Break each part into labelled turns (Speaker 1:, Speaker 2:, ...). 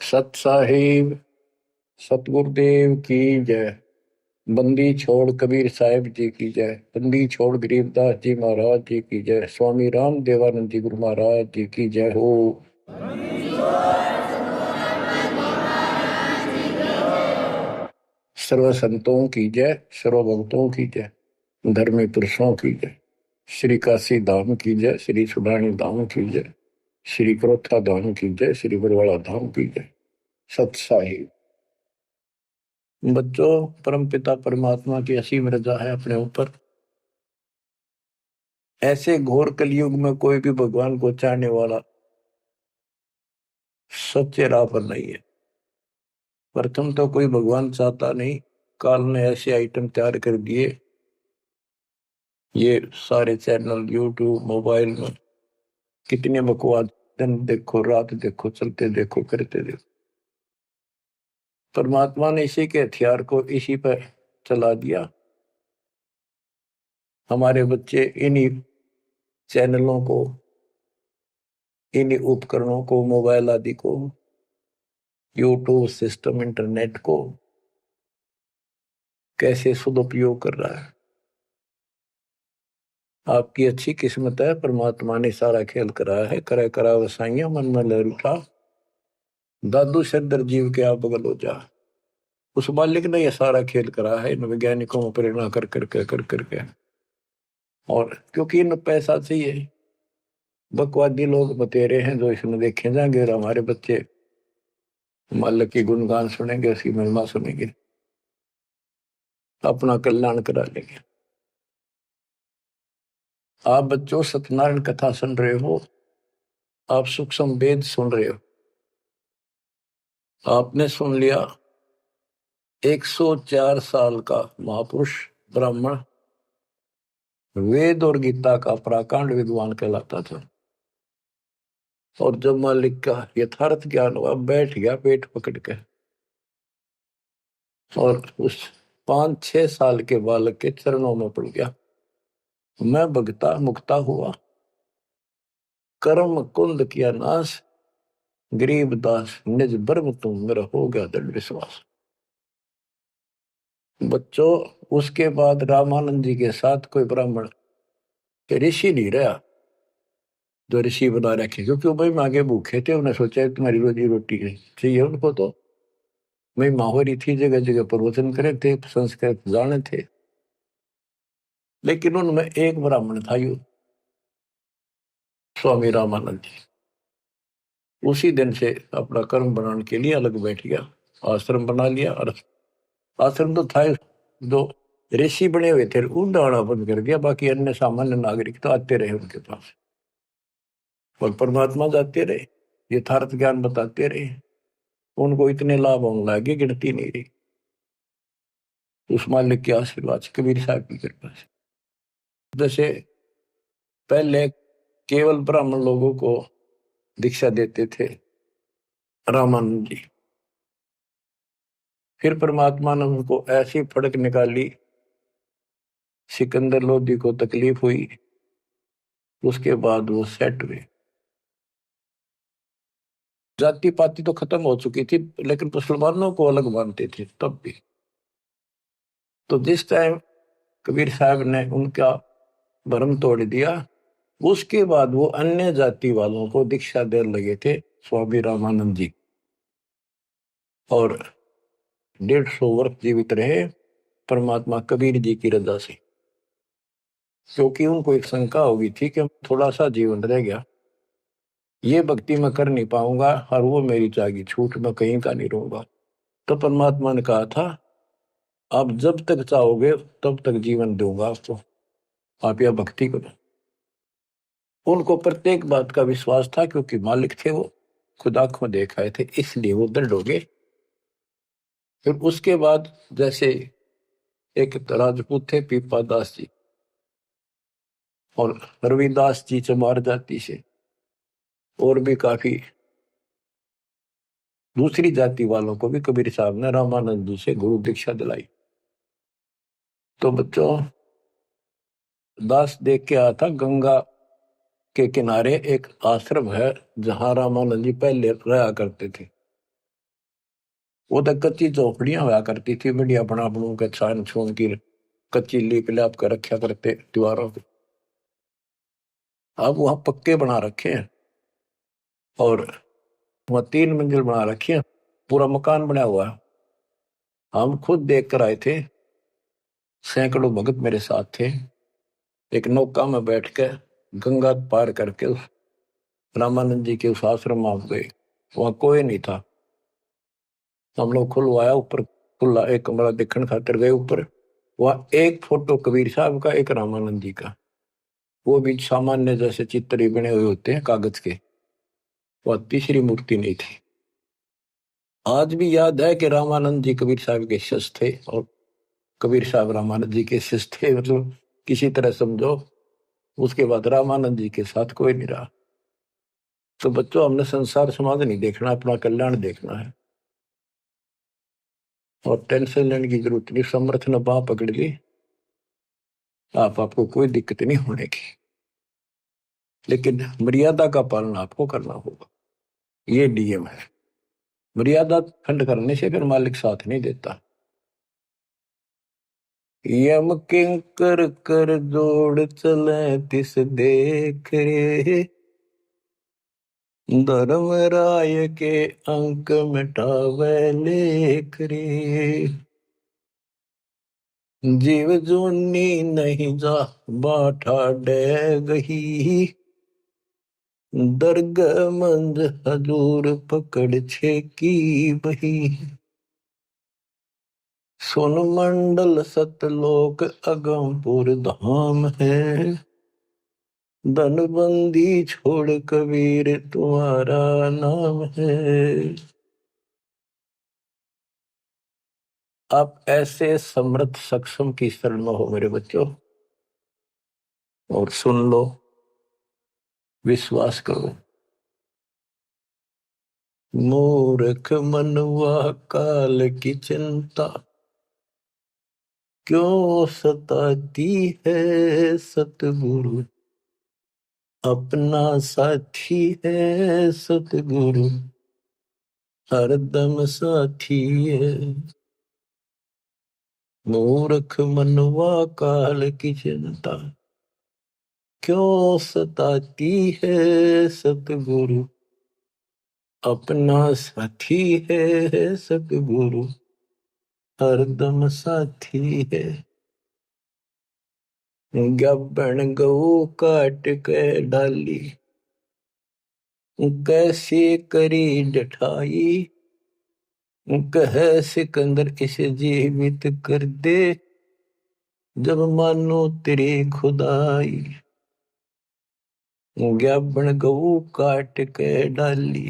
Speaker 1: सत साहिब सतगुरुदेव की जय। बंदी छोड़ कबीर साहिब जी की जय। बंदी छोड़ गरीबदास जी महाराज जी की जय। स्वामी राम देवानंद जी गुरु महाराज जी की जय हो। सर्व संतों की जय, सर्व भक्तों की जय, धर्मी पुरुषों की जय। श्री काशी धाम की जय, श्री सुब्राणी धाम की जय, श्री क्रोथा धाम की जय, श्री बरवाड़ा धाम की जय। सत साहिब बच्चों, परम पिता परमात्मा की असीम रजा है अपने ऊपर। ऐसे घोर कलयुग में कोई भी भगवान को चाहने वाला सच्चे राह पर नहीं है। प्रथम तो कोई भगवान चाहता नहीं। काल ने ऐसे आइटम तैयार कर दिए, ये सारे चैनल यूट्यूब मोबाइल में कितने बकवास, दिन देखो रात देखो, चलते देखो करते देखो। परमात्मा ने इसी के हथियार को इसी पर चला दिया। हमारे बच्चे इन्हीं चैनलों को, इन्हीं उपकरणों को, मोबाइल आदि को, यूट्यूब सिस्टम, इंटरनेट को कैसे सदुपयोग कर रहा है। आपकी अच्छी किस्मत है, परमात्मा ने सारा खेल कराया है। करे करा वसाइया मन में ललटा, दादू शरदर जीव के आप बगल हो जा। उस मालिक ने यह सारा खेल करा है इन वैज्ञानिकों में प्रेरणा कर करके। और क्योंकि इन पैसा चाहिए, बकवादी लोग बतेरे हैं जो इसमें देखे जाएंगे, और हमारे बच्चे मालिक की गुणगान सुनेंगे, उसकी महिमा सुनेंगे, अपना कल्याण करा लेंगे। आप बच्चों सत्यनारायण कथा सुन रहे हो, आप सूक्ष्म वेद सुन रहे हो। आपने सुन लिया 104 साल का महापुरुष ब्राह्मण, वेद और गीता का प्राकांड विद्वान कहलाता था। और जब मालिक का यथार्थ ज्ञान हुआ, बैठ गया पेट पकड़ के, और उस 5-6 साल के बालक के चरणों में पड़ गया। मैं भगता मुक्ता हुआ, कर्म कुंद किया नाश, गरीब दास निज ब्रह्म तुम, मेरा हो गया दृढ़ विश्वास। बच्चों, उसके बाद रामानंद जी के साथ कोई ब्राह्मण ऋषि नहीं रहा जो ऋषि बना रखे, क्योंकि वो भाई मांगे भूखे थे। उन्हें सोचा तुम्हारी रोजी रोटी चाहिए उनको, तो भाई माहौरी थी, जगह जगह प्रवचन करे थे, संस्कृत जाने थे। लेकिन उनमें एक ब्राह्मण था, यू स्वामी रामानंद जी। उसी दिन से अपना कर्म बनाने के लिए अलग बैठ गया, आश्रम बना लिया। और आश्रम तो था जो ऋषि बने हुए थे, उनका आना बंद कर दिया। बाकी अन्य सामान्य नागरिक तो आते रहे उनके पास, और परमात्मा जाते रहे, यथार्थ ज्ञान बताते रहे। उनको इतने लाभ होने लगे, गिनती नहीं रही। उस मालिक के आशीर्वाद से, कबीर साहब की कृपा से। जैसे पहले केवल ब्राह्मण लोगों को दीक्षा देते थे रामानंद जी, फिर परमात्मा ने उनको ऐसी फड़क निकाली, सिकंदर लोधी को तकलीफ हुई, उसके बाद वो सेट हुए। जाति पाति तो खत्म हो चुकी थी, लेकिन मुसलमानों को अलग मानते थे तब भी। तो जिस टाइम कबीर साहब ने उनका भरम तोड़ दिया, उसके बाद वो अन्य जाति वालों को दीक्षा देने लगे थे स्वामी रामानंद जी। और 150 वर्ष जीवित रहे परमात्मा कबीर जी की रजा से, क्योंकि उनको एक शंका हो गई थी कि थोड़ा सा जीवन रह गया, ये भक्ति मैं कर नहीं पाऊंगा, और वो मेरी जागी छूट, मैं कहीं का नहीं रहूंगा। तो परमात्मा ने कहा था, आप जब तक चाहोगे तब तक जीवन दूंगा आपको, आप यह भक्ति करो। उनको प्रत्येक बात का विश्वास था, क्योंकि मालिक थे वो, खुद आंखों देख आए थे, इसलिए वो दृढ़ हो गए। फिर उसके बाद जैसे एक राजपूत थे पीपा दास जी, और रविदास जी चमार जाति से, और भी काफी दूसरी जाति वालों को भी कबीर साहब ने रामानंद जी से गुरु दीक्षा दिलाई। तो बच्चों, दास देख के आया था, गंगा के किनारे एक आश्रम है जहां रामानंद जी पहले रहा करते थे। वो तो कच्ची झोपड़ियां हुआ करती थी, बढ़िया बना बनू के छान छून की कच्ची लीप लाप कर रखा करते दीवारों पे। अब वहां पक्के बना रखे हैं और वहां 3 मंजिल बना रखी है, पूरा मकान बना हुआ है। हम खुद देख कर आए थे, सैकड़ों भगत मेरे साथ थे। एक नौका में बैठ के गंगा पार करके उस रामानंद जी के उस आश्रम में गए। वहां कोई नहीं था। हम लोग खुलवाया, ऊपर खुला एक कमरा देखने खातिर गए ऊपर। वहां एक फोटो कबीर साहब का, एक रामानंद जी का, वो भी सामान्य जैसे चित्र ही बने हुए होते हैं कागज के। वह तीसरी मूर्ति नहीं थी। आज भी याद है कि रामानंद जी कबीर साहब के शिष्य थे और कबीर साहब रामानंद जी के शिष्य थे, मतलब किसी तरह समझो। उसके बाद रामानंद जी के साथ कोई नहीं रहा। तो बच्चों, हमने संसार समाज नहीं देखना, अपना कल्याण देखना है। और टेंशन लेने की जरूरत नहीं। समर्थ ने बाह पकड़ ली, आपको कोई दिक्कत नहीं होने की। लेकिन मर्यादा का पालन आपको करना होगा, ये नियम है। मर्यादा खंड करने से फिर मालिक साथ नहीं देता। यम किंकर कर जोड़ चले तिस देख रे, धर्म राय के अंक मिटावे लेख रे। जीव जूनी नहीं जा बाठा डे गही, दर्ग मंज हजूर पकड़ छे की बही। सुन मंडल सतलोक अगमपुर धाम है, धनबंदी छोड़ कबीर तुम्हारा नाम है। आप ऐसे समर्थ सक्षम की शरण में हो मेरे बच्चों, और सुन लो, विश्वास करो। मूर्ख मनुआ काल की चिंता, क्यों सताती है सतगुरु, अपना साथी है सतगुरु, हरदम साथी है। मूर्ख मनुआ काल की चिंता, क्यों सताती है सतगुरु, अपना साथी है सतगुरु, हरदम साथी है। गब्बन गऊ काट के डाली, कैसे करी डठाई, कह सिकंदर इसे जीवित कर दे, जब मानो तेरी खुदाई। गब्बन गऊ काट के डाली,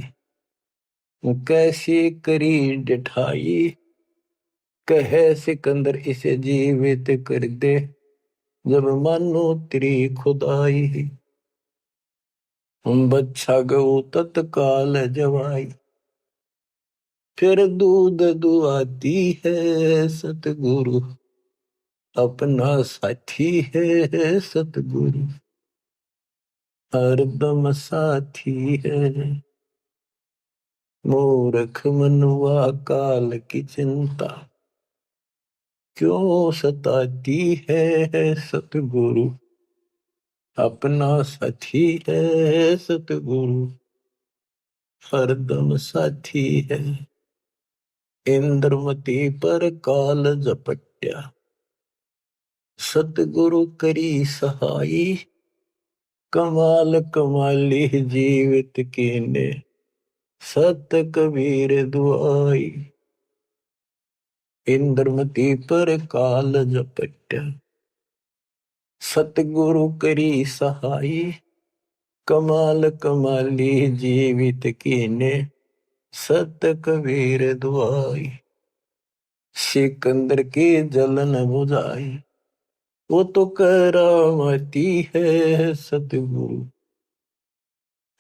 Speaker 1: कैसे करी डठाई, कह सिकंदर इसे जीवित कर दे, जब मानो तेरी खुदाई। बच्चा गऊ तत्काल जवाई, फिर दूध दुआती है सतगुरु, अपना साथी है सतगुरु, हरदम साथी है। मूर्ख मनुआ काल की चिंता, क्यों सताती है सतगुरु, अपना साथी है सतगुरु, हरदम साथी है। इंद्रमती पर काल झपट्या, सतगुरु करी सहाई, कमाल कमाली जीवित कीने, सत कबीर दुआई। इंद्रमती पर काल झपट्या, सतगुरु करी सहाई, कमाल कमाली जीवित कीने, सत कबीर दुआई। सिकंदर की जलन बुझाई, वो तो करामती है सतगुरु,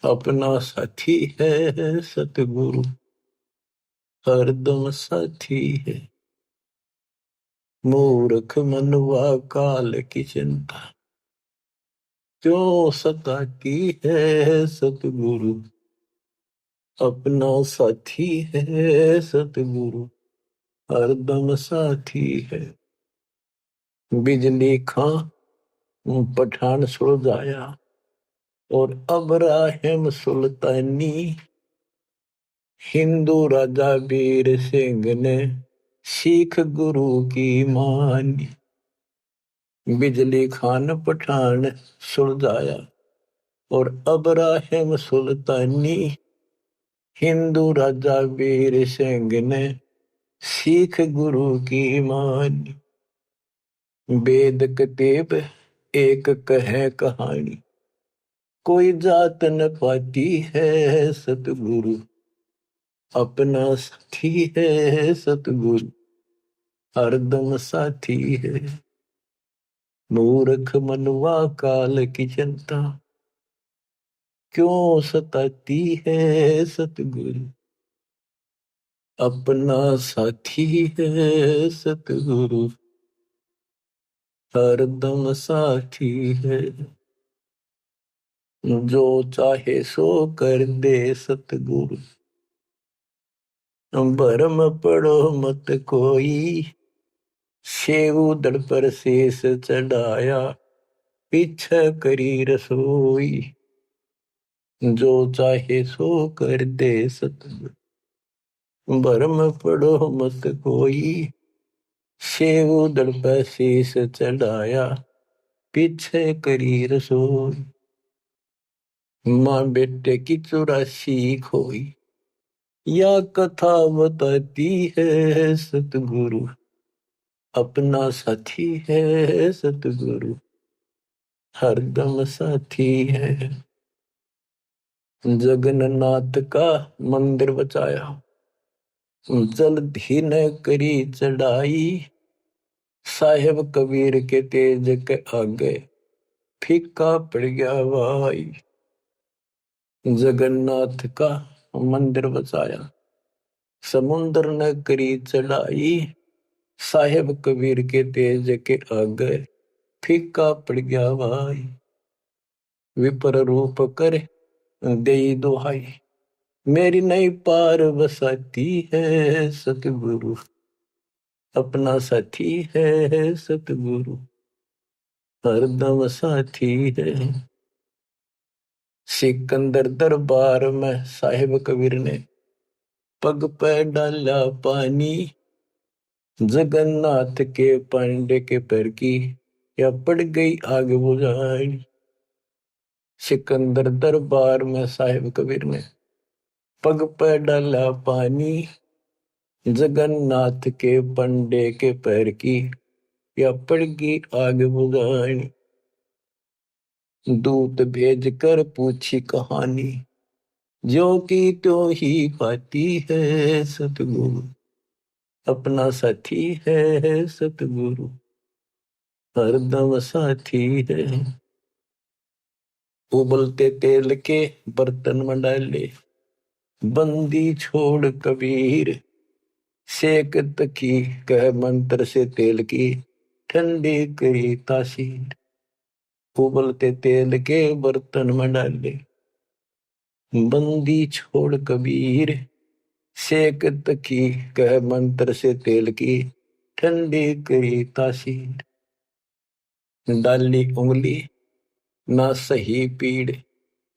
Speaker 1: अपना साथी है सतगुरु, हरदम साथी है। मूर्ख मनुआ काल की चिंता, क्यों सताती है सतगुरु, अपना साथी है सतगुरु, हरदम साथी है। बिजली खां पठान सुलझाया और अब्राहिम सुल्तानी, हिंदू राजा वीर सिंह ने सिख गुरु की मानी। बिजली खान पठान सुलझाया और अब्राहिम सुल्तानी, हिंदू राजा वीर सिंह ने सिख गुरु की मानी। वेद कतेब एक कहे कहानी, कोई जात न पाती है सतगुरु, अपना साथी है सतगुरु, हरदम साथी है। मूर्ख मनुआ काल की चिंता, क्यों सताती है सतगुरु, अपना साथी है सतगुरु, हरदम साथी है। जो चाहे सो कर दे सतगुरु, भरम पड़ो मत कोई, सेऊ दड़ पर शेष चढ़ाया, पीछे करी रसोई। जो चाहे सो कर दे सतगुरु, भरम पड़ो मत कोई, सेऊ दड़ पर शेष चढ़ाया, पीछे करी रसोई। माँ बेटे की 84 खोई, या कथा बताती है सतगुरु, अपना साथी है सतगुरु, हरदम साथी है। जगन्नाथ का मंदिर बचाया, जल्दी न करी चढ़ाई, साहेब कबीर के तेज के आगे फीका पड़ गया भाई। जगन्नाथ का मंदिर बचाया, समुद्र न करी चढ़ाई, साहेब कबीर के तेज के आगे फीका पड़ गया भाई। विपर रूप कर दे दुहाई, मेरी नई पार बसाती है सतगुरु, अपना साथी है सतगुरु, हरदम साथी है। सिकंदर दरबार में साहिब कबीर ने पग पे डाला पानी, जगन्नाथ के पांडे के पैर की या पड़ गई आग बुझाई। सिकंदर दरबार में साहिब कबीर ने पग पे डाला पानी, जगन्नाथ के पंडे के पैर की या पड़ गई आग बुझाई। दूत भेज कर पूछी कहानी, जो की तो ही पाती है सतगुरु, अपना साथी है सतगुरु, हरदम साथी है। उबलते तेल के बर्तन में डाले, बंदी छोड़ कबीर, सेक तकी कह मंत्र से तेल की, ठंडी करी तासीर। उबलते तेल के बर्तन में डाले, बंदी छोड़ कबीर, सेक तकी कह मंत्र से तेल की, ठंडी करी तासीर। डाली उंगली ना सही पीड़,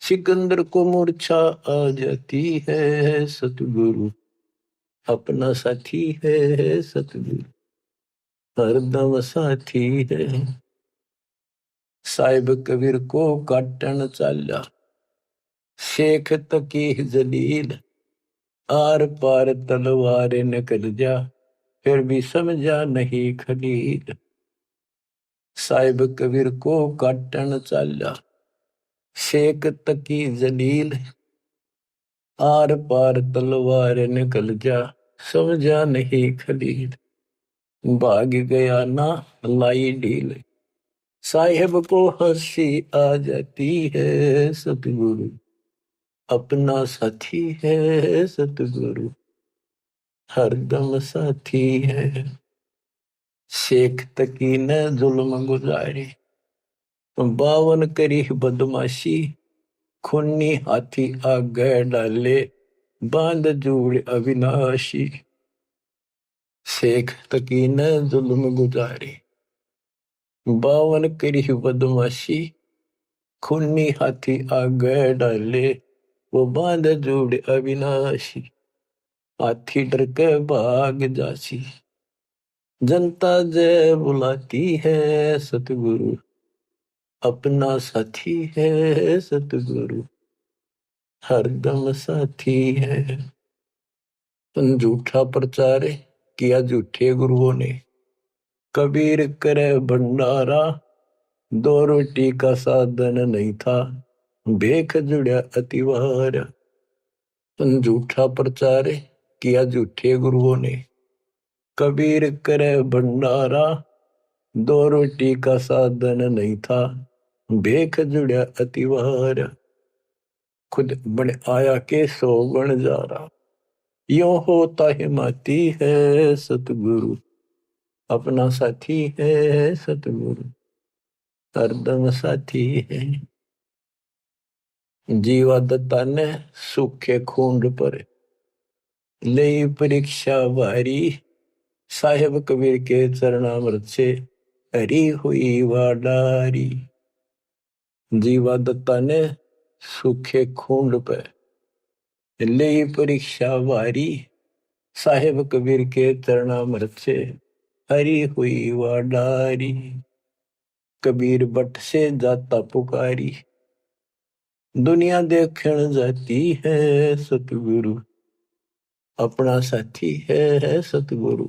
Speaker 1: सिकंदर को मूर्छा आ जाती है सतगुरु, अपना साथी है सतगुरु, हरदम साथी है। साहिब कबीर को काटन चाला, शेख तकी जलील, आर पार तलवार निकल जा, फिर भी समझा नहीं खलील। साहिब कबीर को काटन चाला, शेख तकी जलील, आर पार तलवार निकल जा, समझा नहीं खलील। भाग गया ना लाई ढील, साहिब को हंसी आ जाती है सतगुरु, अपना साथी है सतगुरु, हरदम साथी है। शेख तकी ने जुल्म गुजारी, 52 करी बदमाशी, खूनी हाथी आगे डाले, बांध जोड़ अविनाशी, शेख तकी न जुल्म गुजारी, बावन करी बदमाशी, खूनी हाथी आगे डाले, वो बांध जोड़ अविनाशी, हाथी डर के भाग जासी, जनता जय बुलाती है सतगुरु, अपना साथी है सतगुरु, हरदम साथी है। तुम झूठा प्रचार किया झूठे गुरुओं ने, कबीर करे भंडारा, दो रोटी का साधन नहीं था, भेख जुड़ा अतिवार। तुम झूठा प्रचार किया झूठे गुरुओं ने, कबीर करे भंडारा, दो रोटी का साधन नहीं था, भेख जुड़ा अतिवार। खुद बन आया के सो बन जा रहा, यो होता हिमाती है सतगुरु, अपना साथी है सतगुरु, हरदम साथी है। जीवा दत्ता ने सूखे खूंड पर ले परीक्षा भारी, साहेब कबीर के चरणामृत से हरी हुई वाडारी। जीवा दत्ता ने सूखे खूंड पर ले परीक्षा भारी, साहेब कबीर के चरणामृत से हरी हुई वाडारी। कबीर बट से जाता पुकारी, दुनिया देखण जाती है सतगुरु, अपना साथी है सतगुरु,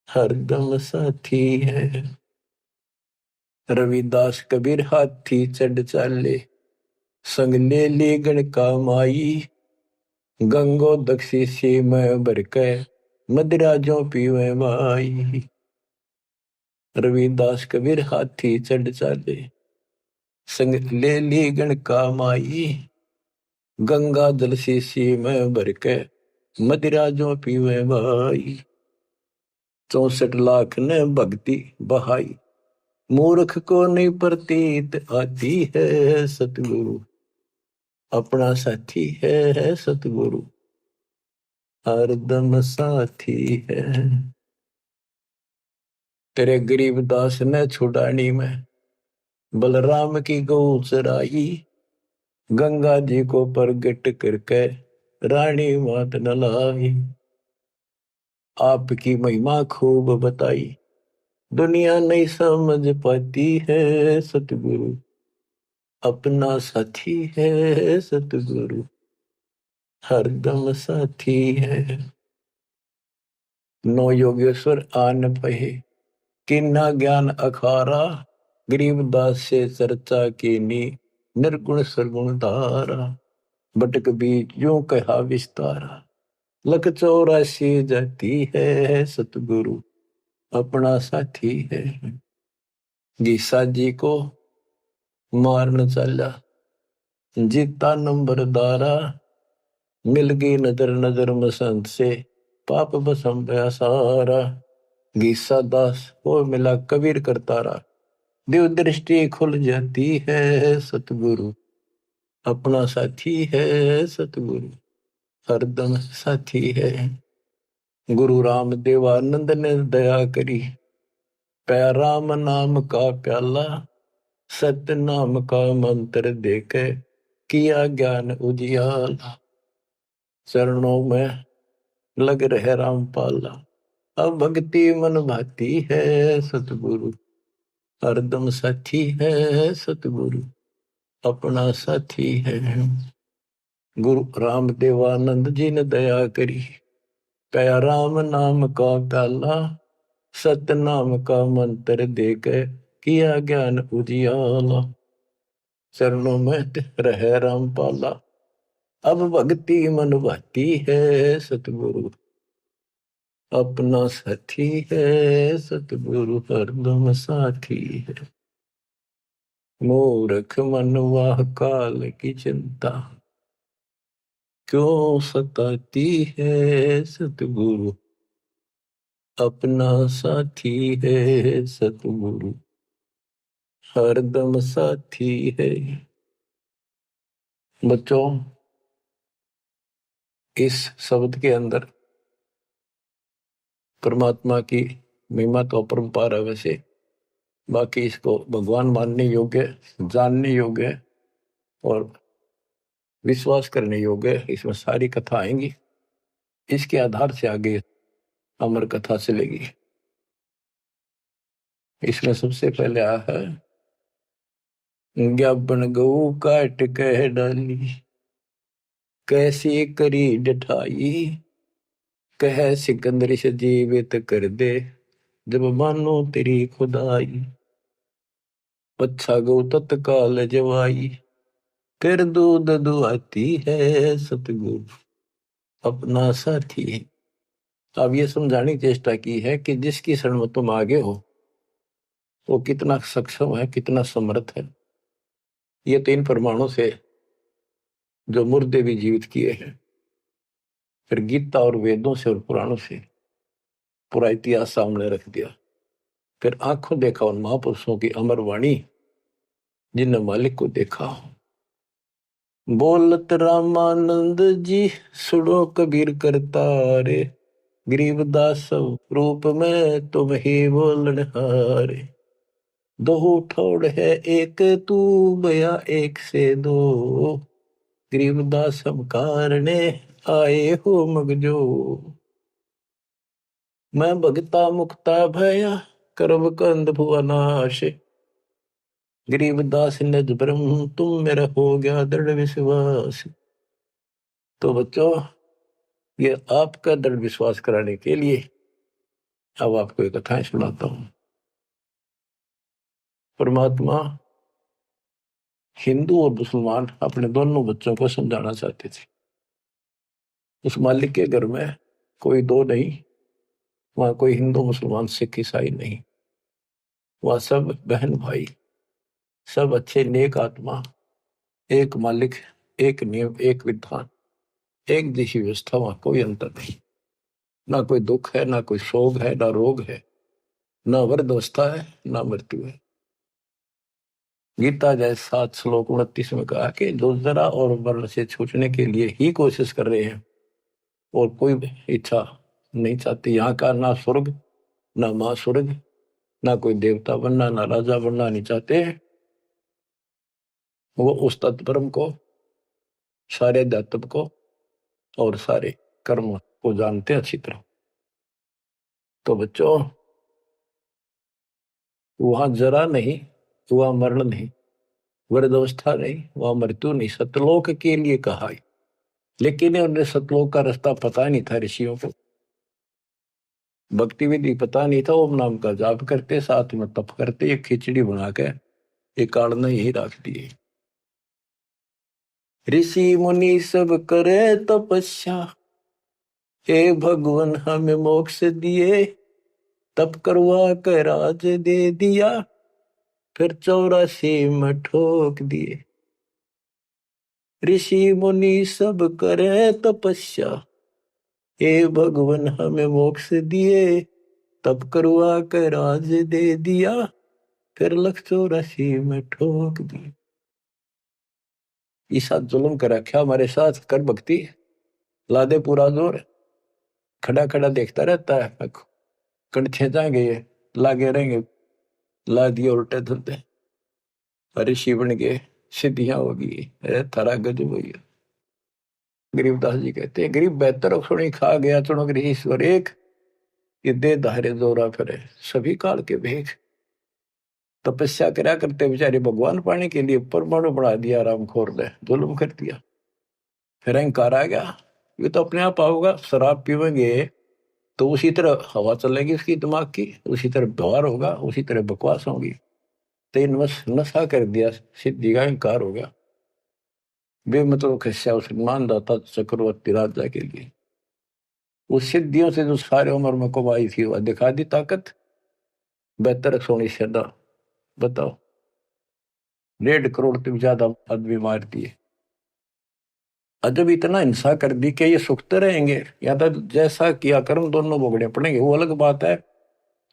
Speaker 1: हरदम साथी है। रविदास कबीर हाथी चढ़ चाले, संग ले ली गण का माई, गंगो दक्षी सी में भर के मदिरा जो पीवे माई। रविदास कबीर हाथी चढ़ चाले, संग ले ली गण का माई, गंगा जल शीशी में भर के मदिरा जो पीवे भाई। 64 लाख ने भक्ति बहाई, मूर्ख को नहीं प्रतीत आती है सतगुरु, अपना साथी है सतगुरु, हरदम साथी है। तेरे गरीब दास ने छुड़ानी में बलराम की गौ चराई, गंगा जी को प्रगट करके रानी मात नलाई। आपकी महिमा खूब बताई, दुनिया नहीं समझ पाती है सतगुरु, अपना साथी है सतगुरु, हरदम साथी है। नो योगेश्वर आन पहे, किन्ना ज्ञान अखारा, गरीबदास से चर्चा कीनी, निर्गुण सरगुण धारा। बटक बीच यूं कहा विस्तारा, लख 84 जाती है सतगुरु, अपना साथी है। गीसा जी को मारन चला, जीता नंबर दारा, मिल गई नजर नजर मसंत से, पाप बसम गया सारा। गीसा दास को मिला कबीर करतारा, दिव दृष्टि खुल जाती है सतगुरु, अपना साथी है सतगुरु, हरदम साथी है। गुरु राम देवानंद ने दया करी, पै राम नाम का प्याला, सत्य नाम का मंत्र देके किया ज्ञान उजियाला। चरणों में लग रहे रामपाला, अब भक्ति मन भाती है सतगुरु, हरदम साथी है सतगुरु, अपना साथी है। गुरु राम देवानंद जी ने दया करी, कया राम नाम का प्याला, सत्य नाम का मंत्र देके किया ज्ञान उजियाला। चरणों में रहे रामपाला, अब भक्ति मन भाती है सतगुरु, अपना साथी है सतगुरु, हरदम साथी है। मूर्ख मनवा काल की चिंता, क्यों सताती है सतगुरु, अपना साथी है सतगुरु, हरदम साथी है। बच्चों, इस शब्द के अंदर परमात्मा की महिमा तो अपरंपार है। वैसे बाकी इसको भगवान मानने योग्य, जानने योग्य और विश्वास करने योग्य, इसमें सारी कथा आएंगी। इसके आधार से आगे अमर कथा चलेगी। इसमें सबसे पहले आ है ज्ञापन गऊ काट कह डाली, कैसी करी डठाई, कह सिकंदर से जीवित कर दे, जब मानो तेरी खुदाई। पच्छा गौ तत्काल जवाई, कर दूध दुआती है सतगुरु अपना साथी। अब ये समझाने की चेष्टा की है कि जिसकी शरण में तुम आगे हो वो कितना सक्षम है, कितना समर्थ है। ये 3 प्रमाणों से जो मुर्दे भी जीवित किए हैं, फिर गीता और वेदों से और पुराणों से पूरा इतिहास सामने रख दिया। फिर आंखों देखा उन महापुरुषों की अमर वाणी जिनने मालिक को देखा। बोलत रामानंद जी सुनो कबीर करतारे, गरीबदास रूप में तुम ही बोलन हारे। दो ठोड़ है एक तू बया एक से दो, गरीबदास हम कारणे आए हो मगजो। मैं भगता मुक्ता भया कर्म कंद भुआ नाश, गरीबदास निज ब्रह्म तुम मेरा हो गया दृढ़ विश्वास। तो बच्चों, ये आपका दृढ़ विश्वास कराने के लिए अब आपको एक कथाएं सुनाता हूं। परमात्मा हिंदू और मुसलमान अपने दोनों बच्चों को समझाना चाहते थे। उस मालिक के घर में कोई दो नहीं, वहां कोई हिंदू मुसलमान सिख ईसाई नहीं, वहां सब बहन भाई, सब अच्छे नेक आत्मा, एक मालिक, एक नियम, एक विधान, एक जैसी व्यवस्था, वहां कोई अंतर नहीं। ना कोई दुख है, ना कोई शोक है, ना रोग है, ना वृद्धावस्था है, ना मृत्यु है। गीता जय 7 श्लोक 29 में कहा कि जो जरा और वर्ण से छूटने के लिए ही कोशिश कर रहे हैं और कोई इच्छा नहीं चाहती, यहाँ का ना स्वर्ग, ना मां स्वर्ग, ना कोई देवता बनना, ना राजा बनना नहीं चाहते, वो उस तत्परम को, सारे अध्यात्म को और सारे कर्म को जानते अच्छी तरह। तो बच्चों, वहां जरा नहीं, वहां मरण नहीं, वृद्धावस्था नहीं, वहां मृत्यु नहीं, सतलोक के लिए कहा। लेकिन उन्हें सतलोक का रास्ता पता नहीं था ऋषियों को, भक्ति विधि पता नहीं था। ओम नाम का जाप करते, साथ में तप करते, एक खिचड़ी बना के एक काढ़ना यही रख दिए। ऋषि मुनि सब करे तपस्या, हे भगवान हमें मोक्ष दिए, तप करवा कर राज दे दिया, फिर 84 में ठोक दिए। ऋषि मुनि सब करे तपस्या, हे भगवान हमें मोक्ष दिए, तप करवा कर राज दे दिया, फिर 184 में ठोक दिए। ईसा जुल्म कर रखा हमारे साथ, कर भक्ति, ला दे पूरा जोर, खड़ा खड़ा देखता रहता है, कंठे जाएंगे, लागे रहेंगे, ला दिए उल्टे धंधे, ऋषि बन गए, सिद्धियां होगी, थारा गजब हो गया। गरीबदास जी कहते हैं, गरीब बेहतर सुनी खा गया चुनो ईश्वर एक, ये दे धारे जोरा फिरे सभी काल के भेख। तपस्या करा करते बेचारे भगवान पाने के लिए परमाणु बढ़ा दिया, रामखोर ने जुल्म कर दिया। फिर अहंकार आ गया, ये तो अपने आप आओगा। शराब पीवेंगे तो उसी तरह हवा चलेगी उसकी दिमाग की, उसी तरह व्यवहार होगा, उसी तरह बकवास होगी। तो नशा कर दिया, सिद्धि का अहंकार हो गया। बेमतलब खस्या उस मानदाता चक्रवर्ती राजा के लिए, उस सिद्धियों से जो सारे उम्र में कमाई थी वह दिखा दी ताकत। बेहतर सोनी श्रद्धा, बताओ, 1.5 करोड़ से ज्यादा आदमी मार दिए। जब इतना हिंसा कर दी कि ये सुखते रहेंगे, या तो जैसा किया कर्म दोनों भोगने पड़ेंगे, वो अलग बात है।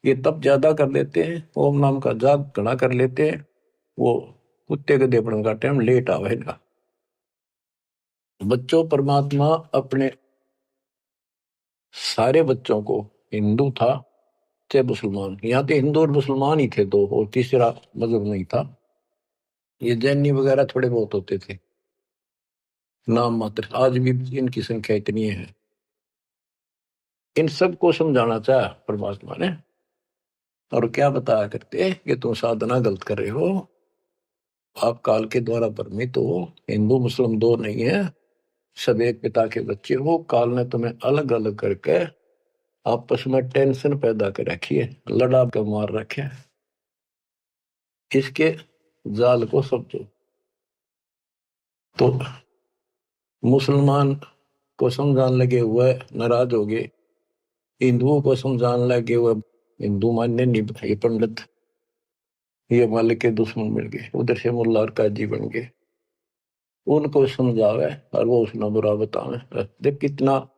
Speaker 1: ये तब ज्यादा कर लेते हैं, ओम नाम का जाप घना कर लेते हैं, वो कुत्ते के देपड़ का टाइम लेट आवे इनका। बच्चों, परमात्मा अपने सारे बच्चों को, हिंदू था चाहे मुसलमान, यहाँ तो हिंदू और मुसलमान ही थे दो, और तीसरा मजहब नहीं था। ये जैनी वगैरह थोड़े बहुत होते थे, नाम मात्र। आज भी इनकी संख्या इतनी है। इन सबको समझाना चाहा परमात्मा ने, और क्या बताया करते कि तुम साधना गलत कर रहे हो, आप काल के द्वारा भ्रमित हो, हिंदू मुस्लिम दो नहीं है, सब एक पिता के बच्चे हो। काल ने तुम्हें अलग अलग करके आपस में टेंशन पैदा कर रखी है, लड़ा के मार रखे है। इसके जाल को समझो। तो मुसलमान को समझाने लगे हुए नाराज हो गए, हिंदुओं को समझाने लगे हुए हिंदू मानने नहीं, ये पंडित, ये मालिक के दुश्मन मिल गए, उधर से मुल्ला और काजी बन गए। उनको समझावे और वो उसने बुरा बतावे। देख कितना,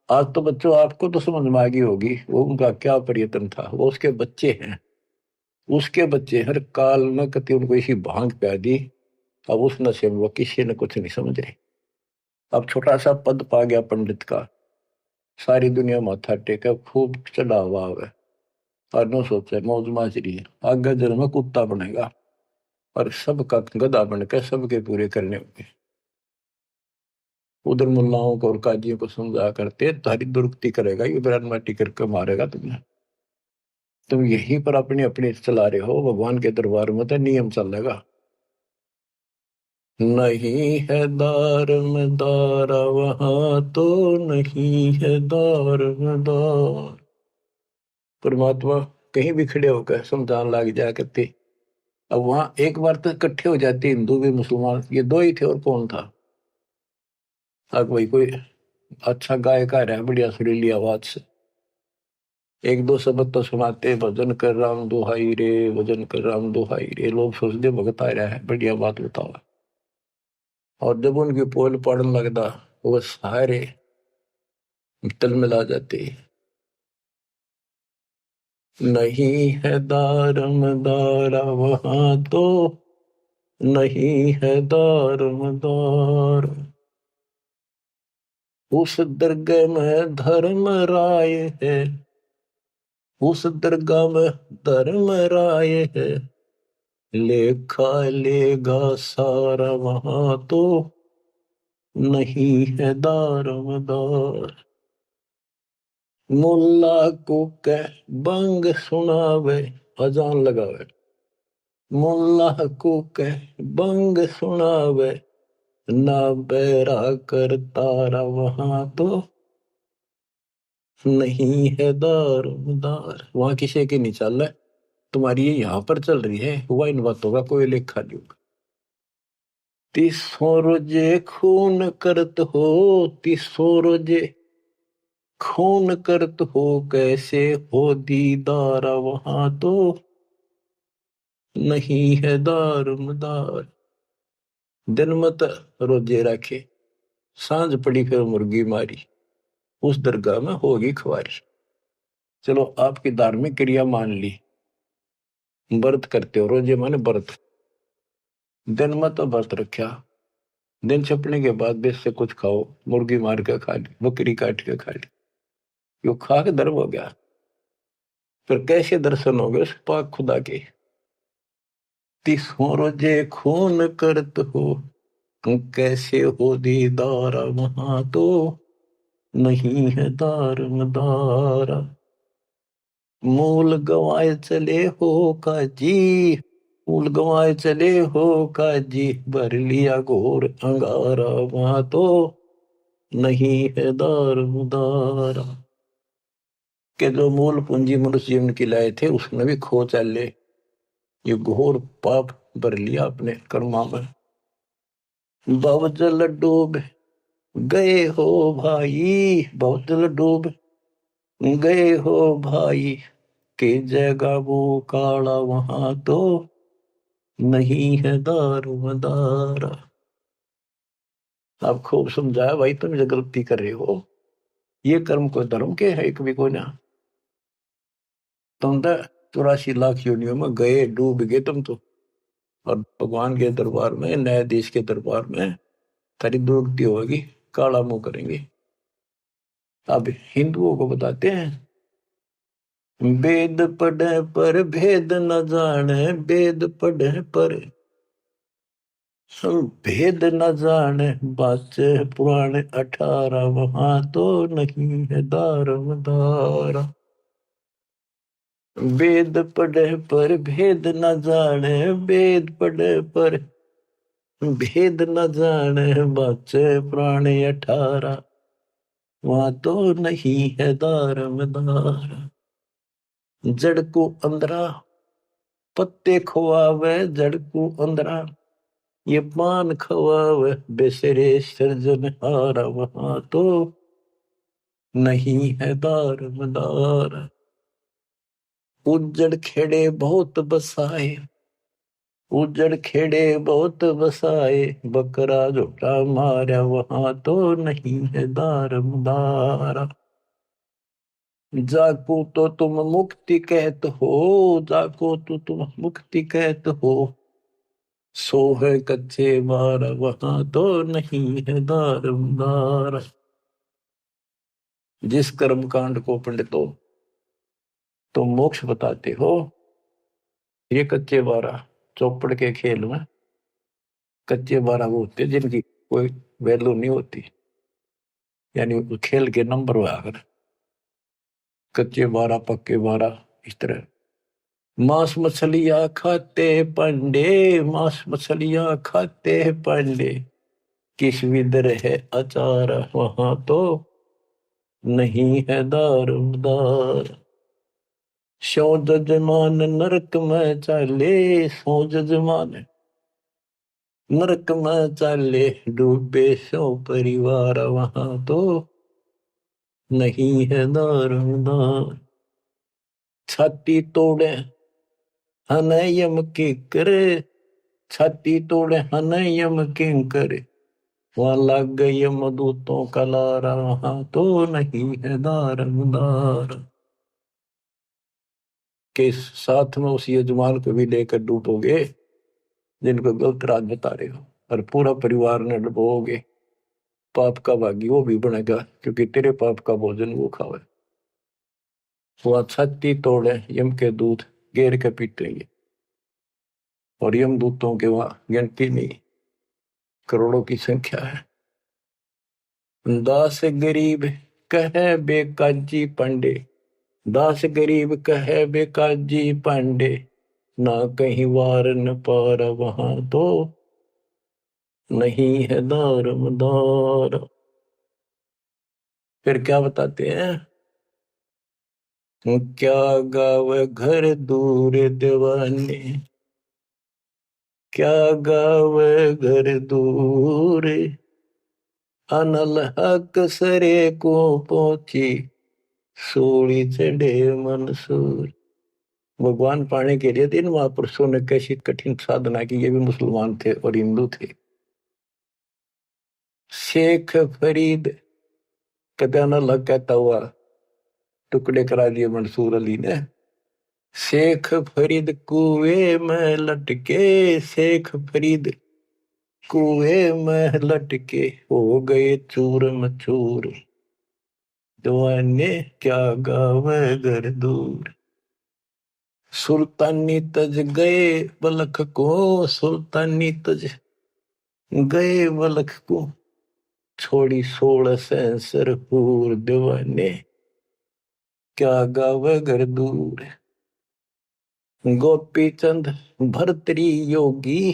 Speaker 1: आज तो बच्चों आपको तो समझ में आ गई होगी वो उनका क्या प्रयत्न था। वो उसके बच्चे हैं, उसके बच्चे हर काल में कति उनको इसी भांग पिया दी। अब उस नशे में वो किसी ने कुछ नहीं समझ रहे। अब छोटा सा पद पा गया पंडित का, सारी दुनिया माथा टेका, खूब चढ़ा हुआ है, और न सोचे मौज माजरी है, आगे जन्म में कुत्ता बनेगा और सबका गधा बनकर सबके पूरे करने होंगे। उधर मुल्लाओं को और काजियों को समझा करते तारी दुरुक्ति करेगा, ये ब्राह्मण माटी करके मारेगा तुम्हें। तुम यहीं पर अपनी अपनी चला रहे हो, भगवान के दरबार में तो नियम चलेगा। नहीं है दार वहां तो, नहीं है दार। परमात्मा कहीं भी खड़े होकर समझान लग जाया करते। अब वहां एक बार तो इकट्ठे हो जाते हिंदू भी मुसलमान, ये दो ही थे और कौन था। अब भाई कोई अच्छा गायक आ रहा है बढ़िया सुरीली आवाज से, एक दो शब्द तो सुनाते, भजन कर राम दुहाई रे, भजन कर राम दुहाई रे, लोग सोचते भगत आ रहा है, बढ़िया बात बताओ। और जब उनकी पोल पड़ने लगता, वो सारे तल मिला जाते। नहीं है दारमदारा वहां तो, नहीं है दारमदार। उस दरगाह में धर्म राय है, उस दरगाह में धर्म राय है, लेखा लेगा सारा वहां तो, नहीं है दारमदार। मुल्ला को कह बंग सुनावे, अजान लगावे, मुल्ला को कह बंग सुनावे, ना बैरा कर तारा वहां तो, नहीं है दारमदार। वहां किसी की नहीं चल रहा है, तुम्हारी ये यहाँ पर चल रही है, हुआ इन बातों का कोई लेखा नहीं होगा। तीसों रोजे खून करत हो, तीसों रोजे खून करत हो, कैसे हो दीदारा वहां तो, नहीं है दारमदार। दिन मत रोजे रखे, सांझ पड़ी फिर मुर्गी मारी, उस दरगाह में होगी खुआरी। चलो आपकी धार्मिक क्रिया मान ली, व्रत करते हो, रोजे माने व्रत, दिन मत तो व्रत रखा, दिन छपने के बाद बेस से कुछ खाओ, मुर्गी मार के खा ली, बकरी काट के खा ली, यो खा के धर्म हो गया। फिर कैसे दर्शन हो गए उस पाक खुदा के। तीसों रोजे खून करत हो, तुम कैसे हो दीदारा वहां तो, नहीं है दारमदारा। मूल गवाए चले हो काजी, मूल गवाए चले हो काजी, भर लिया घोर अंगारा वहां तो, नहीं है दारमदारा। के जो मूल पूंजी मनुष्य जीवन की लाए थे उसने भी खो चले, ये घोर पाप भर लिया अपने कर्मा में। भवजल डूब गए हो भाई, भवजल डूब गए हो भाई, के जगह वो काला वहां तो, नहीं है दारमदारा। आप खूब समझाया भाई, तुम जो गलती कर रहे हो, ये कर्म को धर्म के है कभी को ना। तुम तो 84 लाख योनियों में गए, डूब गए तुम तो, और भगवान के दरबार में, न्यायाधीश के दरबार में तारी दुरुक्ति होगी, काला मुंह करेंगे। अब हिंदुओं को बताते हैं, वेद पढ़े पर भेद न जाने, वेद पढ़े पर भेद न जाने, बाचे पुराण 18 वहां तो नहीं है दारमदारा। वेद पढ़े पर भेद न जाने, वेद पढ़े पर भेद न जाने, बाचे पुराण 18 वहां तो नहीं है दारमदारा। जड़ को अंदरा पत्ते खुआवे, जड़ को अंदरा ये पान खवावे, बेसरे सृजनहारा वहां तो नहीं है दारमदार। उजड़ खेड़े बहुत बसाए, उजड़ खेड़े बहुत बसाए, बकरा झोटा मारा वहां तो नहीं है दारमदार। जाको तो तुम मुक्ति कहत हो, जाको तो तुम मुक्ति कहत हो, सो है कच्चे बार वहां तो नहीं है दारमदार। जिस कर्म कांड को पंडितों तो मोक्ष बताते हो, ये कच्चे बारह चौपड़ के खेल में कच्चे बारह वो होते जिनकी कोई वैल्यू नहीं होती, यानी खेल के नंबर हुआ अगर कच्चे बारह पक्के बारह इस तरह। मांस मछलियां खाते पंडे, मांस मछलियां खाते पंडे, किस विदर है अचार वहां तो नहीं है दारमदार। सो जजमान नरक में चाले, सो जजमान नरक में चाले, डूबे सो परिवार वहां तो नहीं है दारमदार। छाती तोड़े हन यम के करे, छाती तोड़े हन यम के करे, वहां लग गई यमदूतों का लारा वहां तो नहीं है दारमदार। के साथ में उस यजमान को भी लेकर डूबोगे जिनको गलत राज बता रहे हो, और पूरा परिवार ने डुबोगे, पाप का भागी वो भी बनेगा क्योंकि तेरे पाप का भोजन वो खावे। वहां छाती तोड़े यम के दूत घेर के पीटेंगे, और यम दूतों के वहां गिनती नहीं, करोड़ों की संख्या है। दास गरीब कहे बेकाजी पांडे, दास गरीब कहे बेकाजी पांडे, ना कहीं वार न पार वहां तो नहीं है दारमदार। फिर क्या बताते हैं, क्या गावे घर दूर दीवाने, क्या गावे घर दूर, अनल हक सरे को पहुंची, सूली चढ़े मंसूर। भगवान पाने के लिए दिन महापुरुषों ने कैसी कठिन साधना की, ये भी मुसलमान थे और हिंदू थे। शेख फरीद कदा न लग कहता हुआ टुकड़े करा दिए मंसूर अली ने। शेख फरीद कुएं में लटके, शेख फरीद कुएं में लटके, हो गए चूर मचूर, दीवाने क्या गावे घर दूर। सुल्तानी तज गए बलख को, सुल्तानी तज गए बलख को, छोड़ी 16 सेंसर हूर, दीवाने क्या गावे घर दूर। गोपी चंद भरतरी योगी,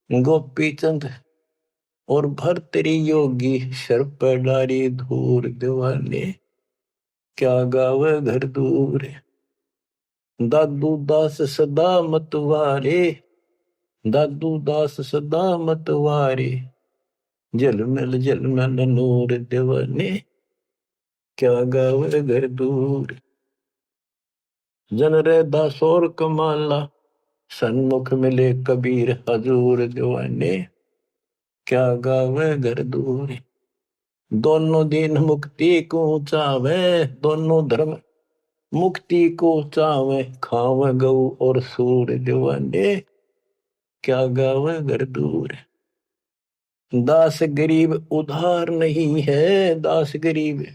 Speaker 1: गोपी चंद और भरतरी योगी, सर पर डारी धूर, दीवाने क्या गावे घर दूर। दादू दास सदा मतवारे, दादू दास सदा मतवारे, जलमल नूर, दीवाने क्या गावे घर दूर। जन रे दासोर कमाला, सन्मुख मिले कबीर हजूर, दीवाने क्या गावे घर दूर। दोनों दिन मुक्ति को चावे, दोनों धर्म मुक्ति को चावे, खावे गऊ और सूर, दीवाने क्या गावे घर दूर। दास गरीब उधार नहीं है, दास गरीब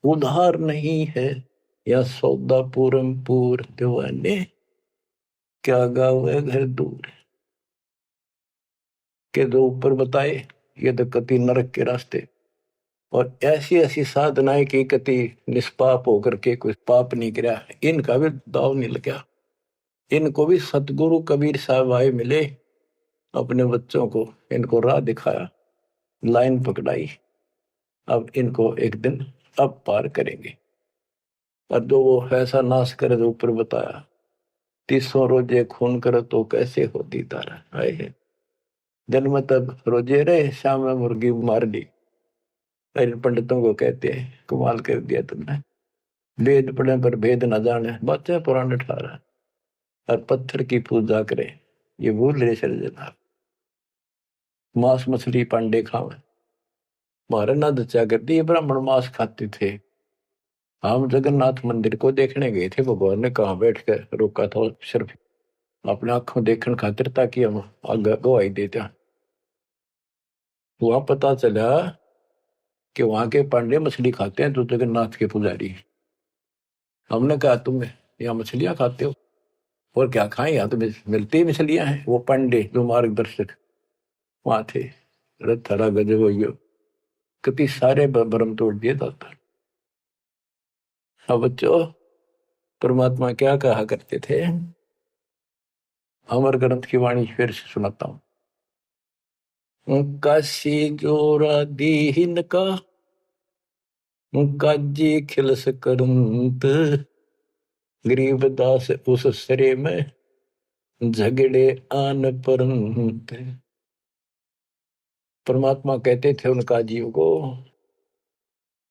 Speaker 1: उधार नहीं है या सौदा पूरम पूर दीवाने, क्या गावे घर दूर। के जो ऊपर बताए ये तो कति नरक के रास्ते, और ऐसी ऐसी साधनाएं की कति निष्पाप होकर के कोई पाप नहीं किया, इनका भी दाव नहीं लगा। इनको भी सतगुरु कबीर साहब आए मिले, अपने बच्चों को इनको राह दिखाया, लाइन पकड़ाई, अब इनको एक दिन अब पार करेंगे। और जो वो ऐसा नाश करे जो ऊपर बताया, 300 रोजे खून करे तो कैसे होती तारा, आए जन्म तब रोजे रहे, शाम में मुर्गी मार ली। इन पंडितों को कहते हैं कमाल कर दिया तुमने, वेद पढ़े पर भेद न जाने, बच्चे पुराने ठारा और पत्थर की पूजा करे, ये भूल रहे सर्जना। मांस मछली पांडे खावे, मारे ना दचा करती, ये ब्राह्मण मांस खाते थे। हम जगन्नाथ मंदिर को देखने गए थे, भगवान ने कहाँ बैठ कर रोका था, सिर्फ अपने आंखों देखने खातिर, ताकि हम आगे गवाही देते। वहां पता चला कि वहां के पांडे मछली खाते हैं, तो जगन्नाथ के पुजारी। हमने कहा तुम यहाँ मछलियां खाते हो, और क्या खाएं, यहाँ तो मिलती ही मछलियां हैं। वो पांडे जो मार्गदर्शक वहां थे, रथरा गजब हो, कति सारे भ्रम तोड़ दिए दाता। अब बच्चों, परमात्मा क्या कहा करते थे, अमर ग्रंथ की वाणी फिर से सुनाता हूं। काशी जोरा दीन का काजी खिलस करंत, गरीबदास उस सरे में झगड़े आन परंत। परमात्मा कहते थे उन काजियों को,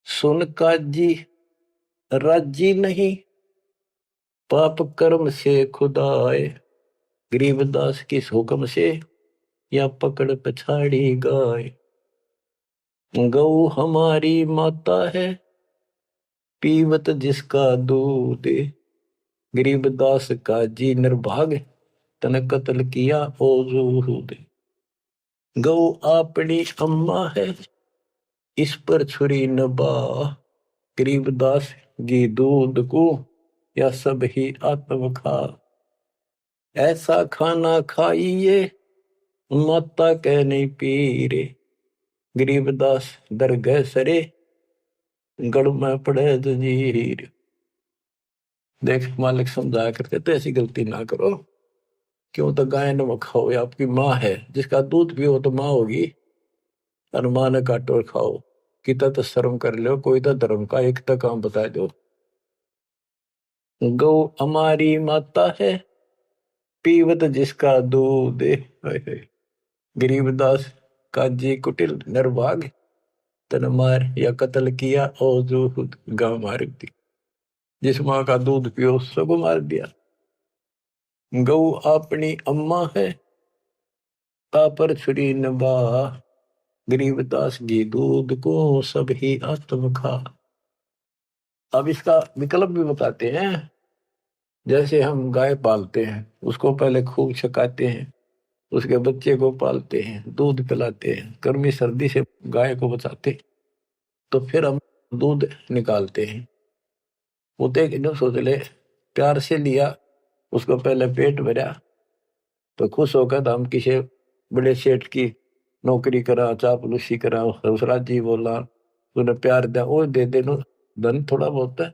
Speaker 1: सुन काजी राजी नहीं, पाप कर्म से खुदाए, गरीबदास किस हुक्म से या पकड़ पछाड़ी गाय। गौ हमारी माता है, पीवत जिसका दूध, गरीबदास का जी निर्भाग, तन कत्ल किया ओ जूद। गौ अपनी अम्मा है, इस पर छुरी न बा, गरीबदास जी दूध को या सब ही आत्म खा। ऐसा खाना खाइए, माता कह नहीं पीरे, गरीबदास दरगह सरे, गढ़ में पड़े जंजीर। देख मालिक समझाया करते तो ऐसी गलती ना करो, क्यों तो गाय नमक खाओ, या आपकी माँ है, जिसका दूध पियो तो माँ होगी, और माँ ने काटो और खाओ। कितना तो शर्म कर लो, कोई तो धर्म का एक तो काम बता दो। गौ हमारी माता है, पीवत जिसका दूध, गरीबदास काजी कुटिल निर्भाग, तन मार या कत्ल किया और जो गांव मार दी। जिस माँ का दूध पियो सबको मार दिया। गौ अपनी अम्मा है, पर छुरी नबा, गरीबदास की दूध को सब ही आत्म खा। अब इसका विकल्प भी बताते हैं। जैसे हम गाय पालते हैं, उसको पहले खूब छकाते हैं, उसके बच्चे को पालते हैं, दूध पिलाते हैं, गर्मी सर्दी से गाय को बचाते, तो फिर हम दूध निकालते हैं। वो देख सोच ले, प्यार से लिया, उसको पहले पेट भरा, तो खुश होकर तो हम किसी बड़े सेठ की नौकरी करा, चापलूसी करा, दूसरा जी बोला, तूने प्यार दिया, वो दे दे धन थोड़ा बहुत है।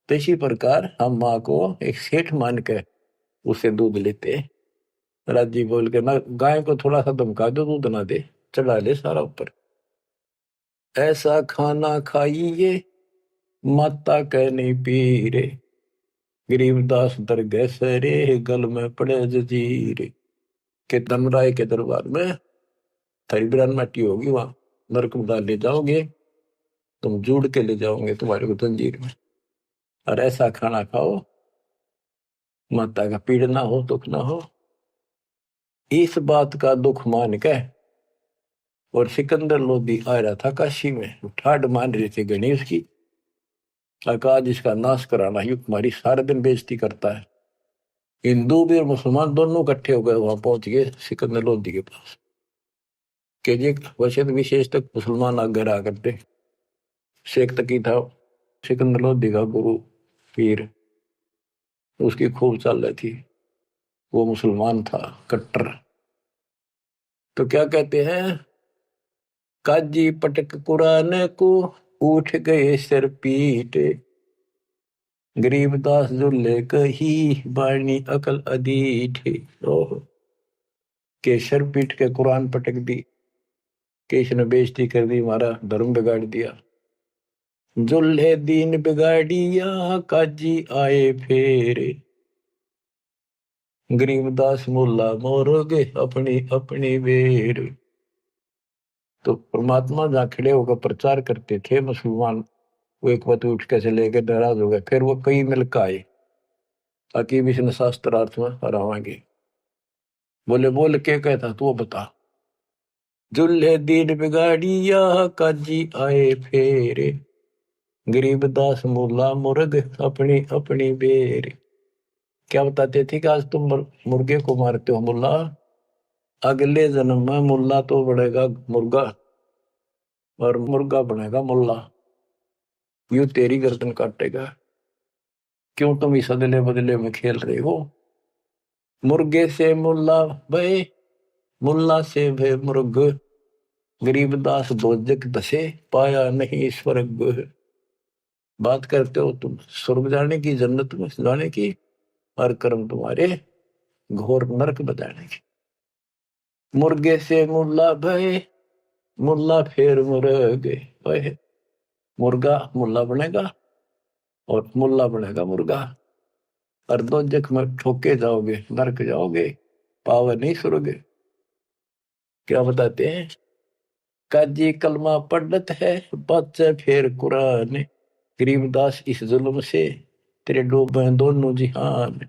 Speaker 1: तो इसी प्रकार हम माँ को एक सेठ मान के उससे दूध लेते हैं। राजी बोल के ना, गाय को थोड़ा सा धमका दो, दूध ना दे, चढ़ा ले सारा ऊपर। ऐसा खाना खाइए, माता कह नहीं पी रे, गरीबदास दरगह सरे, गल में पड़े जंजीर। के धर्मराय के दरबार में थारी बिरान माटी होगी, वहां नरक में डाल ले जाओगे, तुम जुड़ के ले जाओगे तुम्हारे को जंजीर में। और ऐसा खाना खाओ, माता का पीड़ ना हो, दुख ना हो। इस बात का दुख मान के और सिकंदर लोधी आ रहा था काशी में, ठाड मान रहे थे गणेश की, आज इसका नाश कराना ही तुम्हारी सारे दिन बेइज्जती करता है। हिंदू भी और मुसलमान दोनों इकट्ठे हो गए, वहां पहुंच गए सिकंदर लोधी के पास के जी वैसे तो विशेष तक मुसलमान आगे रहा करते, शेख तकी था सिकंदर लोधी का गुरु पीर, उसकी खूब चाल रही थी। वो मुसलमान था कट्टर। तो क्या कहते हैं, काजी पटक कुरान को उठ गए सिर पीट, गरीबदास जुल्ले कही बाणी अकल अदीठ। ओह, के सर पीट के कुरान पटक दी, के इसने बेइज्जती कर दी, हमारा धर्म बिगाड़ दिया। जुल्हे दीन बिगाड़िया काजी आए फेर, गरीबदास मुल्ला मोरोगे अपनी अपनी बेर। तो परमात्मा जहाँ खड़े होकर प्रचार करते थे मुसलमान, वो एक बात उठ के चले गए, नाराज हो गए। फिर वो कई मिलकर आए ताकि विष्णु शास्त्रार्थ में हरावांगे। बोले बोल के कहता तू बता। जुल्हे दीन बिगाड़िया काजी आए फेरे, गरीबदास मुल्ला मुर्ग अपनी अपनी बेर। क्या बताते थे कि आज तुम मुर्गे को मारते हो मुल्ला, अगले जन्म में मुल्ला तो बनेगा मुर्गा और मुर्गा बनेगा मुल्ला, यूं तेरी गर्दन काटेगा। क्यों तुम इस अदले बदले में खेल रहे हो। मुर्गे से मुल्ला भय, मुल्ला से भय मुर्ग, गरीबदास दोजक दसे पाया नहीं स्वर्ग। बात करते हो तुम स्वर्ग जाने की, जन्नत में जाने की, और कर्म तुम्हारे घोर नरक बताने की। मुर्गे से मुल्ला भय, मुल्ला फिर मुर्गे भय। मुर्गा मुल्ला बनेगा और मुल्ला बनेगा मुर्गा, और दोजक में ठोके जाओगे, नरक जाओगे, पावर नहीं स्वर्ग। क्या बताते हैं, काजी कलमा पढ़त है बच्चे फिर कुरान, गरीबदास इस जुल्म से तेरे डूबे दोनों जिहान।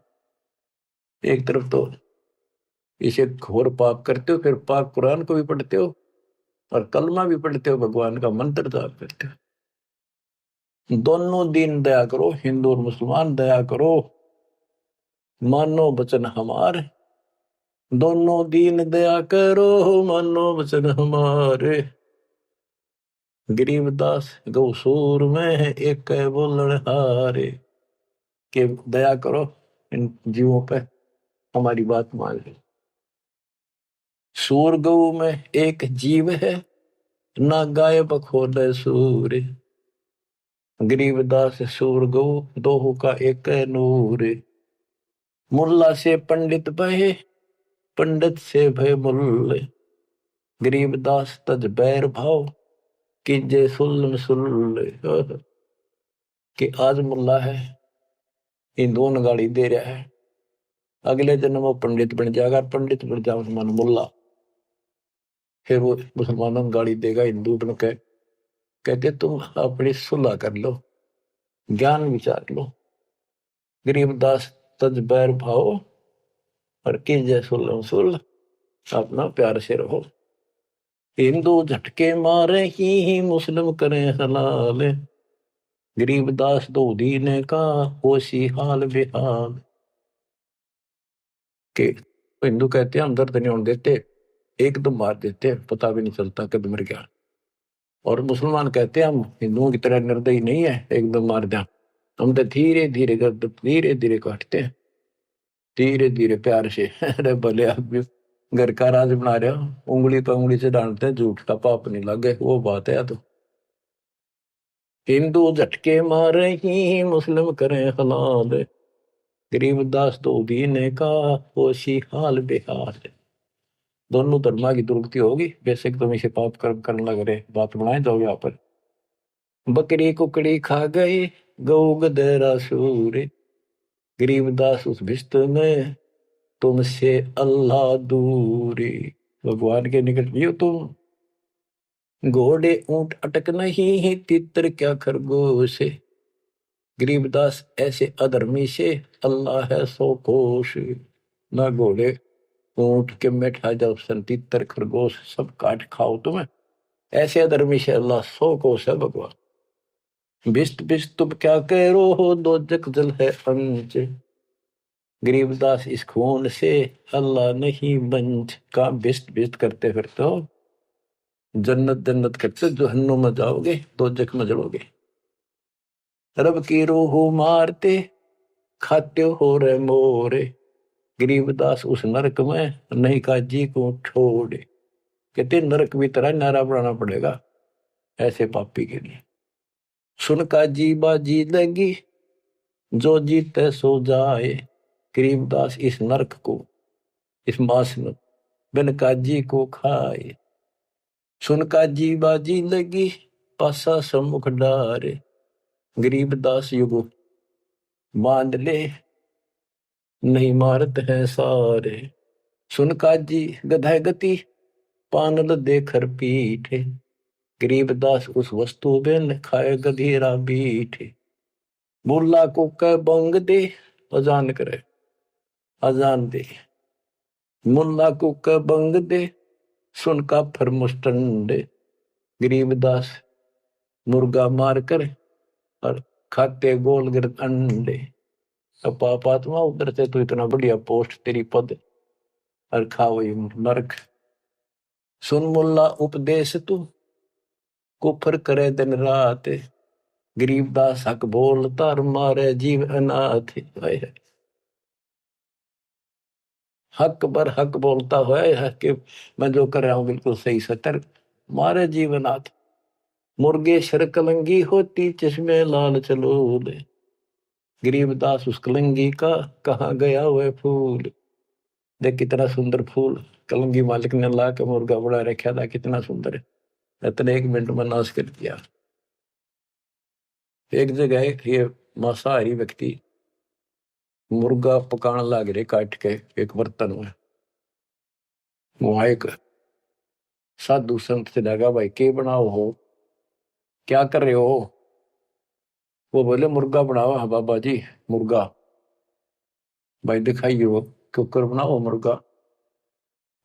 Speaker 1: एक तरफ तो इसे घोर पाप करते हो, फिर पाक कुरान को भी पढ़ते हो और कलमा भी पढ़ते हो, भगवान का मंत्र जाप करते हो। दोनों दिन दया करो, हिंदू और मुसलमान दया करो, मानो वचन हमारे। दोनों दीन दया करो, मानो वचन हमारे। गरीबदास गौसूर में एक बोलन हारे, के दया करो इन जीवों पे, हमारी बात मान लो। सूर गौ में एक जीव है, ना गाय बखोद सूर, गरीबदास सूर गौ दोहू का एक नूर। मुल्ला से पंडित भय, पंडित से भय मुल्ले, गरीबदास तज बैर भाव कीजे सुल्ल सुल्ले। कि आज मुल्ला है, हिंदुओं ने गाड़ी दे रहा है, अगले जन्म वो पंडित बन जाएगा, पंडित बन जाओ मुसलमान मुल्ला, फिर वो मुसलमानों को गाड़ी देगा हिंदू बन के। कहते तुम अपनी सुलह कर लो, ज्ञान विचार लो। गरीबदास तज बैर भाओ और कीजे सुल्ल सुल्ल, अपना प्यार से रहो। हिंदू झटके मारे ही मुस्लिम करें हलाल, गरीबदास दो दीने का होशी हाल बेहाल। के हिंदू कहते हैं हम दर्द नहीं होने देते, एकदम मार देते, पता भी नहीं चलता कब मर गया। और मुसलमान कहते हैं हम हिंदुओं की तरह निर्दयी नहीं है, एकदम मार दिया, हम तो धीरे धीरे धीरे धीरे काटते हैं, धीरे धीरे प्यार से। अरे भले आदमी घर का राज बना रहे हो, उंगली पर उंगली से डालते हैं, झूठ का पाप नहीं लगे, वो बात है। तो हिंदू झटके मारे ही मुस्लिम करें हलाल, गरीबदास दो दीने का होशी हाल बेहाल। दोनों धर्मा की दुर्गति होगी, बेशक तुम इसे पाप कर्म करने लग रहे, बात बनाए जाओ। यहाँ पर बकरी कुकड़ी खा गए गौ गधेरा सूर, गरीबदास उस भिस्त में तुमसे अल्लाह दूरी। भगवान के निकट भी हो तुम, घोड़े ऊंट अटक नहीं तितर क्या खरगोश, गरीबदास ऐसे अधर्मी से अल्लाह है सो कोश। ना घोड़े ऊंट के बैठा जाओ, तितर खरगोश सब काट खाओ तुम्हें, ऐसे अधर्मी से अल्लाह सो कोश है भगवान। बिस्त बिस्त तुम क्या कह रो हो, दो जग जल है अंच, गरीबदास इस खून से अल्लाह नहीं बंच। का बिस्त बिस्त करते फिरते हो, जन्नत जन्नत करते जहन्नुम में जाओगे, दो जग में जलोगे। रब की रूह मारते खाते हो रे मोरे। गरीबदास उस नरक में नहीं काजी को छोड़े। कहते नरक भी तरह नारा बनाना पड़ेगा ऐसे पापी के लिए। सुन काजी बाजी लगी जो जीते सो जाए। गरीबदास इस नरक को, इस मास में बिन काजी को खाए। सुन काजी बाजी लगी पासा सम्मुख डारे। गरीबदास युग बांध ले नहीं मारत है सारे। सुन काजी गधा गति पानल देकर पीठे। गरीबदास उस वस्तु बिन खाए गधेरा बीठे। मुल्ला को कह बंग दे अजान करे, अजान दे। मुल्ला को कह बंग दे सुन का फर मुस्टंडे। गरीबदास मुर्गा मार कर और खाते गोल गिर अंडे। अब पापात्मा उधर से तो इतना बढ़िया पोस्ट तेरी पद और खाओ ये नरक। सुन मुल्ला उपदेश तू कुफर करे दिन रात। गरीबदास हक बोलता और मारे जीव अनाथ। हक बर हक बोलता है कि मैं जो कर रहा हूं बिल्कुल सही सतर मारे जीव अनाथ। मुर्गे शर कलंगी होती चश्मे लाल चलो दे। गरीबदास उस कलंगी का कहाँ गया वह फूल। देख कितना सुंदर फूल कलंगी मालिक ने ला के मुर्गा बड़ा रखा था, कितना सुंदर है। इतने 1 मिनट में नाश कर दिया। एक जगह ये मांसाहारी व्यक्ति मुर्गा पकाने लग रहे काट के एक बर्तन में। वहां एक साधु संत से लगा, भाई के बनाओ हो, क्या कर रहे हो। वो बोले मुर्गा बनाओ। हाँ बाबा जी मुर्गा। भाई दिखाइए वो कुकर बनाओ मुर्गा।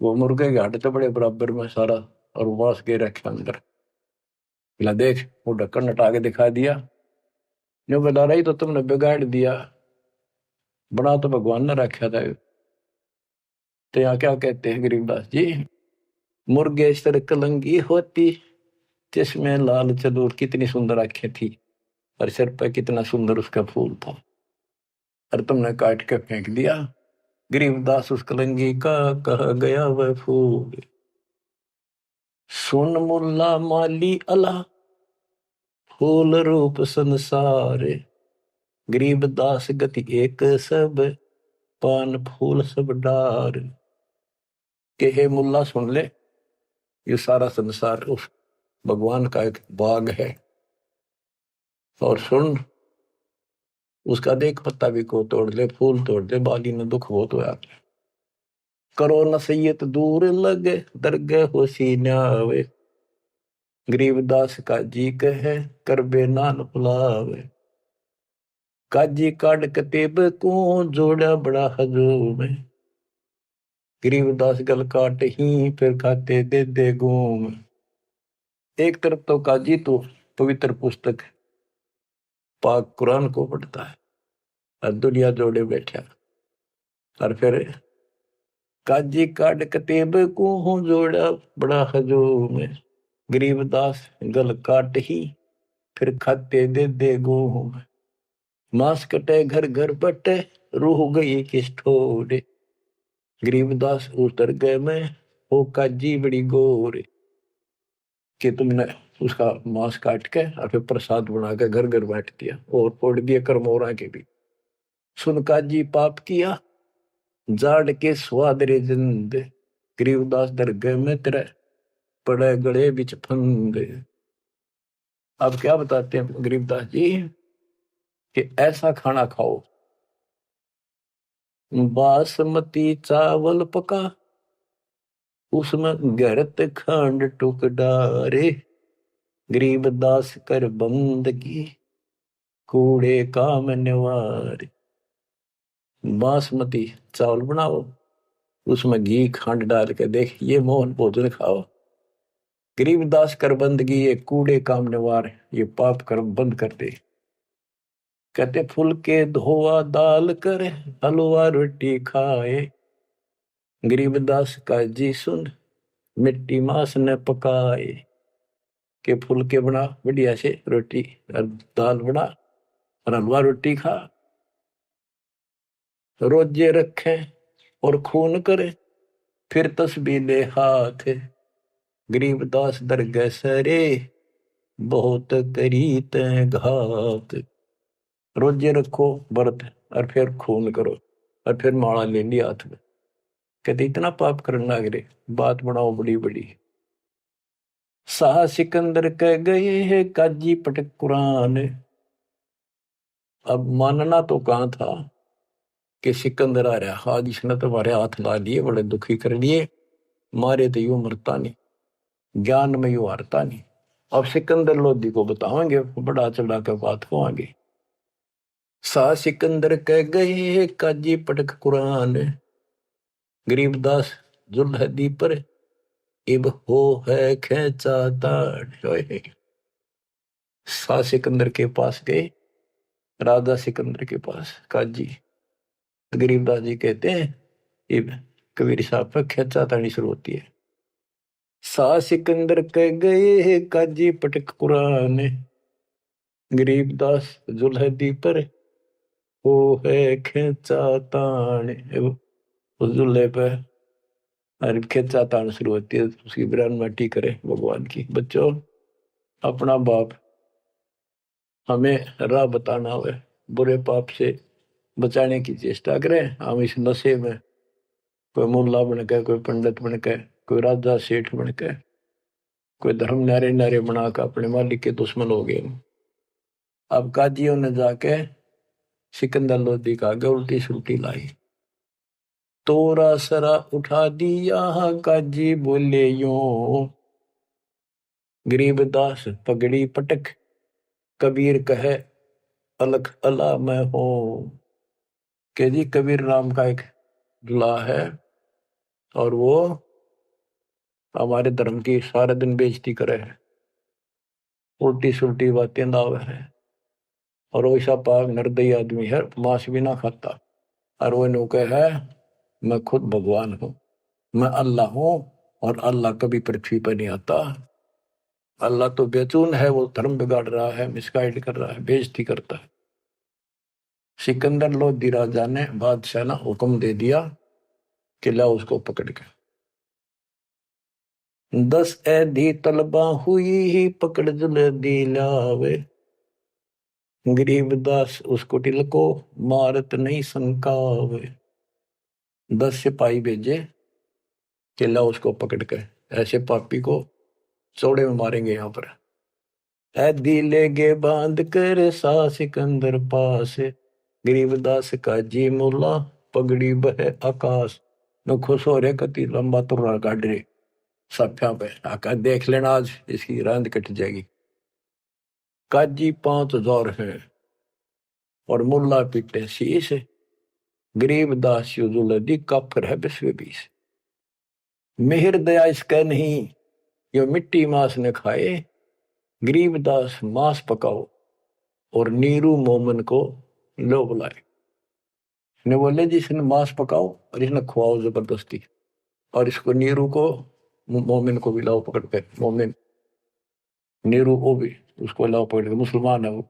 Speaker 1: वो मुर्गे के हड्डी तो बड़े बराबर में सारा और वास के रखे अंदर। बोला देख, वो ढक्कन हटा के दिखा दिया। जो बता रही तो तुमने बिगाड़ दिया, बना तो भगवान ने रखा था। तो यहाँ क्या कहते हैं गरीबदास जी, मुर्गे सर कलंगी होती जिसमें लाल चदूर। कितनी सुंदर आंखें थी और सिर पर कितना सुंदर उसका फूल था, और तुमने काट के फेंक दिया। गरीबदास उस कलंगी का कहा गया वह फूल। सुन मुल्ला माली अला फूल रूप संसार। गरीबदास गति एक सब पान फूल सब डार। के हे मुल्ला सुन ले, ये सारा संसार उस भगवान का एक बाग है। और सुन उसका देख पत्ता भी को तोड़ ले, फूल तोड़ दे, बाली ने दुख बहुत होया। करो नसीहत दूर लगे दरगे होशी न्यावे। गरीबदास का जी कहे कर बे नान बुलावे। काजी काट कतेब को जोड़ा बड़ा हजूम। गरीबदास गल काट ही फिर खाते दे दे घूम। एक तरफ तो काजी तो पवित्र पुस्तक पाक कुरान को पढ़ता है और दुनिया जोड़े बैठा, और फिर काजी काट कतेब को जोड़ा बड़ा हजूम। गरीबदास गल काट ही फिर खाते दे दे घूम। मांस कटे घर घर बटे रूह गई किस ठोरे। गरीबदास उतर गए मैं हो काजी बड़ी गोरे। कि तुमने उसका मांस काट के और फिर प्रसाद बना के घर घर बांट दिया और फोड़ दिया करमोरा के भी। सुन काजी पाप किया जाड़ के स्वाद रे जिंद। गरीबदास दरगाह में तेरे पड़े गड़े बिच फंद। अब क्या बताते हैं गरीबदास जी कि ऐसा खाना खाओ, बासमती चावल पका उसमें गरत खंड टुक डारे। गरीबदास कर बंदगी कूड़े काम निवारे। बासमती चावल बनाओ, उसमें घी खंड डाल के देख ये मोहन भोजन खाओ। गरीबदास कर बंदगी ये कूड़े काम निवार, ये पाप कर्म बंद कर दे। कहते फुलके धोआ दाल करे हलवा रोटी खाए। गरीबदास का जी सुन मिट्टी मांस न पकाए। के फुलके बना बढ़िया से रोटी और दाल बना और हलवा रोटी खा, रोजे रखे और खून करे, फिर तस्बीह ले हाथ, गरीबदास दरगह सरे, बहुत करी तैं घात। रोजे रखो व्रत और फिर खून करो और फिर माला ले ली हाथ में। कहते इतना पाप करने लग रहे, बात बनाओ बड़ी बड़ी। शाह सिकंदर कह गए है काजी पटक कुरान। अब मानना तो कहाँ था कि सिकंदर आ रहा, आज इसने तुम्हारे हाथ ला लिए, बड़े दुखी कर लिए, मारे तो यूं मरता नहीं, ज्ञान में यूं हारता नहीं। अब सिकंदर लोधी को बताएंगे, बड़ा चढ़ा के बात को आगे। शाह सिकंदर कह गए काजी पटक कुरान, गरीबदास जुल्हदी पर इब हो है खेचा ताड़। शाह सिकंदर के पास गए, राजा सिकंदर के पास काजी। गरीबदास जी कहते हैं इब कबीर साहब पर खेचा ताड़ी शुरू होती है। शाह सिकंदर कह गए काजी पटक कुरान, गरीबदास जुल्हदी पर हो है खेचा ताण। उस जुल्हे पर और खेचा ताण शुरू होती है, उसकी बिरान माटी करे भगवान की। बच्चों, अपना बाप हमें राह बताना हो, बुरे पाप से बचाने की चेष्टा करें। हम इस नशे में कोई मुल्ला बन के, कोई पंडित बन के, कोई राजा सेठ बन के, कोई धर्म नारे नारे बना कर अपने मालिक के दुश्मन हो गए। अब काजियों ने जाके सिकंदर लोधी का आगे उल्टी सुल्टी लाई। तोरा सरा उठा दिया काजी बोले यूं, गरीबदास पगड़ी पटक, कबीर कहे अलख अला मैं हूं। के जी कबीर नाम का एक दुल्हा है और वो हमारे धर्म की सारे दिन बेइज्जती करे है, उल्टी सुल्टी बातें दावे है, और वैसा पाक निर्दयी आदमी है, मांस भी ना खाता। और वो नौके है मैं खुद भगवान हूं, मैं अल्लाह हूं, और अल्लाह कभी पृथ्वी पर नहीं आता। अल्लाह तो बेचून है, वो धर्म बिगाड़ रहा है, मिसगाइड कर रहा है, बेइज्जती करता है। सिकंदर लोधी राजा ने बादशाह ने हुक्म दे दिया कि ला उसको पकड़ के 10 ऐधी तलबा हुई ही पकड़ जल्दी लावे। गरीबदास उसको टिलको मारत नहीं संकावे। 10 सिपाही भेजे कि ला उसको पकड़ के ऐसे पापी को चौड़े में मारेंगे यहाँ पर। ऐदी लेगे बांध कर सा सिकंदर पास, गरीबदास का जी मुला पगड़ी बह आकाश। न खुश हो रहे कति लंबा तुर्रा काट रहे सफ्या पे, आका देख लेना आज इसकी रांद कट जाएगी। काजी 5000 है और मुल्ला पीटे शीश, गरीबदास युजुलदी काफर है 20 मेहर दया इसका नहीं, यो मिट्टी मांस ने खाए। गरीबदास मांस पकाओ और नीरू मोमन को लो बुलाए। ने बोले जी इसने मांस पकाओ और इसने खुआओ जबरदस्ती, और इसको नीरू को मोमिन को भी लाओ पकड़ के। मोमिन नीरू वो भी उसको लाओ पकड़ के, मुसलमान है वो,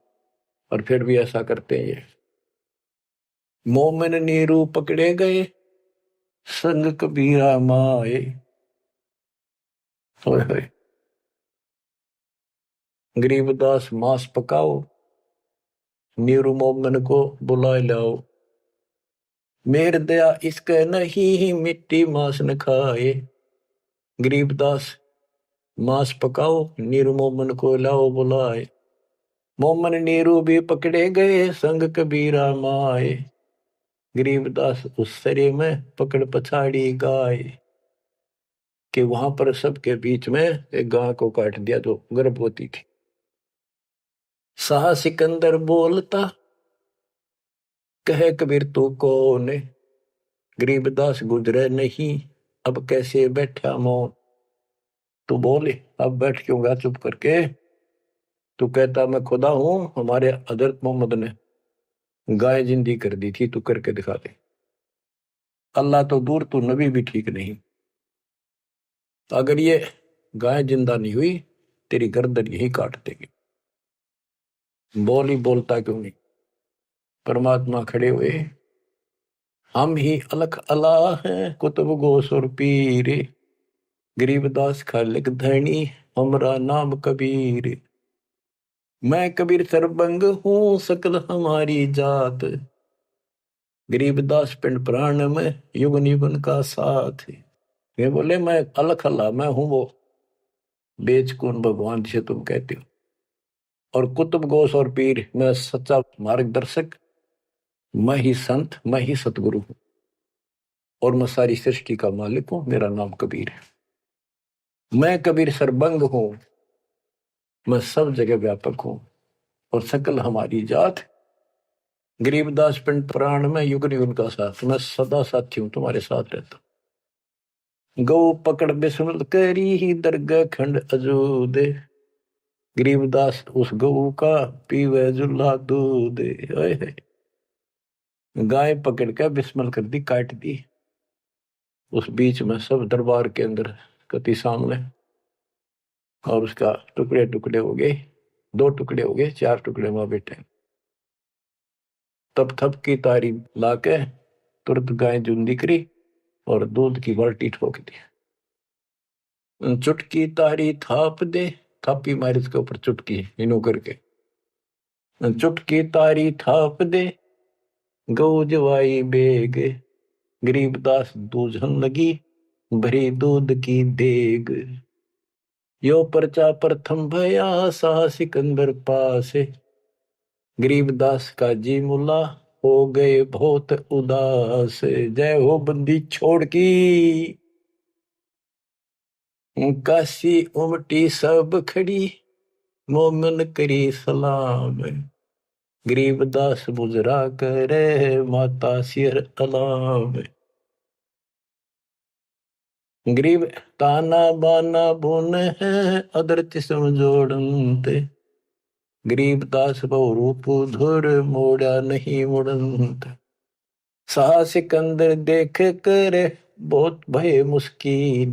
Speaker 1: और फिर भी ऐसा करते हैं ये। मोमिन नीरू पकड़े गए संग कबीरा माए। गरीबदास मांस पकाओ, नीरू मोमिन को बुला लाओ। मेर दया इसके नहीं मिट्टी मांस न खाए। गरीबदास मांस पकाओ, नीरू मोमन को लाओ बुलाए। मोमन नीरू भी पकड़े गए संग कबीरा माए। गरीबदास उस सरे में पकड़ पछाड़ी गाय, कि वहां पर सबके बीच में एक गाय को काट दिया जो गर्भवती थी। शाह सिकंदर बोलता कहे कबीर तू कौन, गरीबदास गुजरे नहीं अब कैसे बैठा मौन। तू बोले अब बैठ क्यों गया चुप करके, तू कहता मैं खुदा हूं, हमारे हजरत मोहम्मद ने गाय जिंदी कर दी थी, तू करके दिखा दे। अल्लाह तो दूर, तू नबी भी ठीक नहीं। अगर ये गाय जिंदा नहीं हुई तेरी गर्दन यही काट देगी। बोल ही बोलता क्यों नहीं। परमात्मा खड़े हुए, हम ही अलख अल्लाह हैं कुतुब गोस और पीर, गरीबदास खालिक धनी हमरा नाम कबीर। मैं कबीर सरबंग हूँ सकल हमारी जात, गरीबदास पिंड प्राण में युगन युगन का साथ। ये बोले मैं अलख अल्लाह, मैं हूं वो बेचकुन भगवान जिसे तुम कहते हो, और कुतुब गोस और पीर मैं सच्चा मार्गदर्शक, मैं ही संत, मैं ही सतगुरु हूं, और मैं सारी सृष्टि का मालिक हूं, मेरा नाम कबीर है। मैं कबीर सरबंग हूं, मैं सब जगह व्यापक हूं, और सकल हमारी जात, गरीबदास पिंड प्राण में युग युग का साथ, मैं सदा साथी हूं, तुम्हारे साथ रहता। गौ पकड़ बिस्मल करी ही दरगाह खंड अजूद, गरीबदास उस गऊ का पीवे जुल्ला दूध। गाय पकड़ के बिस्मल कर दी, काट दी, उस बीच में सब दरबार के अंदर कति सामने, और उसका टुकड़े टुकड़े हो गए, 2 टुकड़े हो गए, 4 टुकड़े वहां बैठे। तब थप की तारी लाके तुरंत गाय जूंदी करी और दूध की बाल्टी ठोक दी। चुटकी तारी थाप दे, थापी मारी उसके ऊपर चुटकी इनो करके, चुटकी तारी थाप दे गौ जवाई बेग, गरीबदास दूझन लगी भरी दूध की देग। यो परचा प्रथम भया सा सिकंदर पास, गरीबदास का जी मुला हो गए बहुत उदास। जय हो बंदी छोड़ की, काशी उमटी सब खड़ी, मोमन करी सलाम, गरीबदास बुजरा करे माता सिर अलाम। गरीब ताना बाना बुन है अदरच समझोड़ते, गरीबदास बहु रूप धुर मोड़ा नहीं मुड़ंत। सा सिकंदर देख कर बहुत भय मुस्कीन,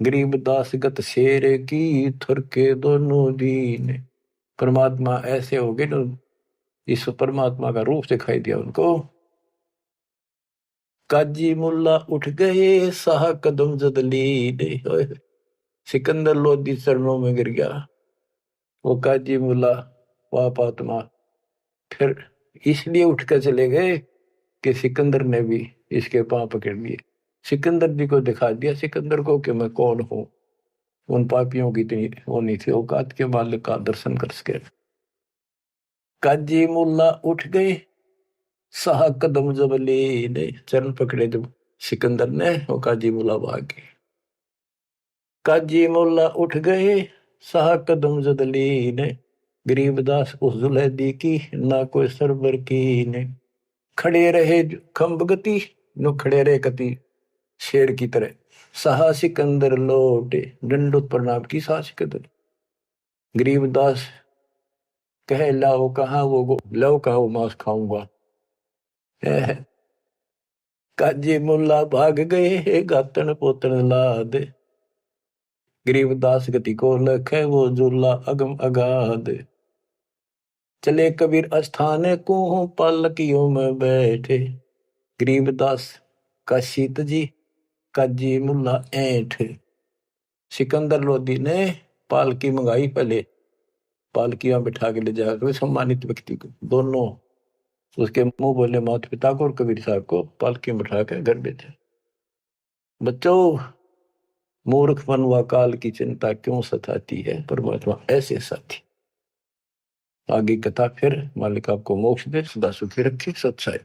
Speaker 1: गरीबदास गत शेर की थुर के दोनों दीन। परमात्मा ऐसे हो गए ना, इस परमात्मा का रूप दिखाई दिया उनको। काजी मुल्ला उठ गए साह कदम जदली, सिकंदर लोधी चरणों में गिर गया। वो काजी मुल्ला पाप आत्मा फिर इसलिए उठ कर चले गए कि सिकंदर ने भी इसके पांव पकड़ लिए, सिकंदर जी को दिखा दिया सिकंदर को कि मैं कौन हूं। उन पापियों की इतनी वो नहीं थी औकात के मालिक का दर्शन कर सके। काजी मुल्ला उठ गए साह कदम जबली, ने चरण पकड़े जब सिकंदर ने, वो काजी मुल्ला भाग गए। काजी मुल्ला उठ गए साह कदम जदली ने, गरीबदास उस जुलैदी की ना कोई सरबर की ने। खड़े रहे खम्ब गति, नो खड़े रहे कति शेर की तरह। साहा सिकंदर लौटे दंडोत प्रणाम की, साहा सिकंदर। गरीबदास कहे लाओ कहाँ वो लाओ कहाँ वो मांस खाऊंगा। काजी मुल्ला भाग गए गातन पोतन लाद, गरीबदास गति को लखे वो जुल्ला अगम अगाध। चले कबीर अस्थान को पालकियों में बैठे, गरीबदास का शीत जी काजी मुल्ला ऐठ। सिकंदर लोधी ने पालकी मंगाई, पहले पालकियां बिठा के ले जाकर सम्मानित व्यक्ति को, दोनों उसके मुंह बोले माता पिता को और कबीर साहब को पालकी में बिठा कर घर भेजा। बच्चों, मूर्खपन व काल की चिंता क्यों सताती है, परमात्मा ऐसे साथी। आगे कथा फिर, मालिक आपको मोक्ष दे, सदा सुखी रखे, सत्साई।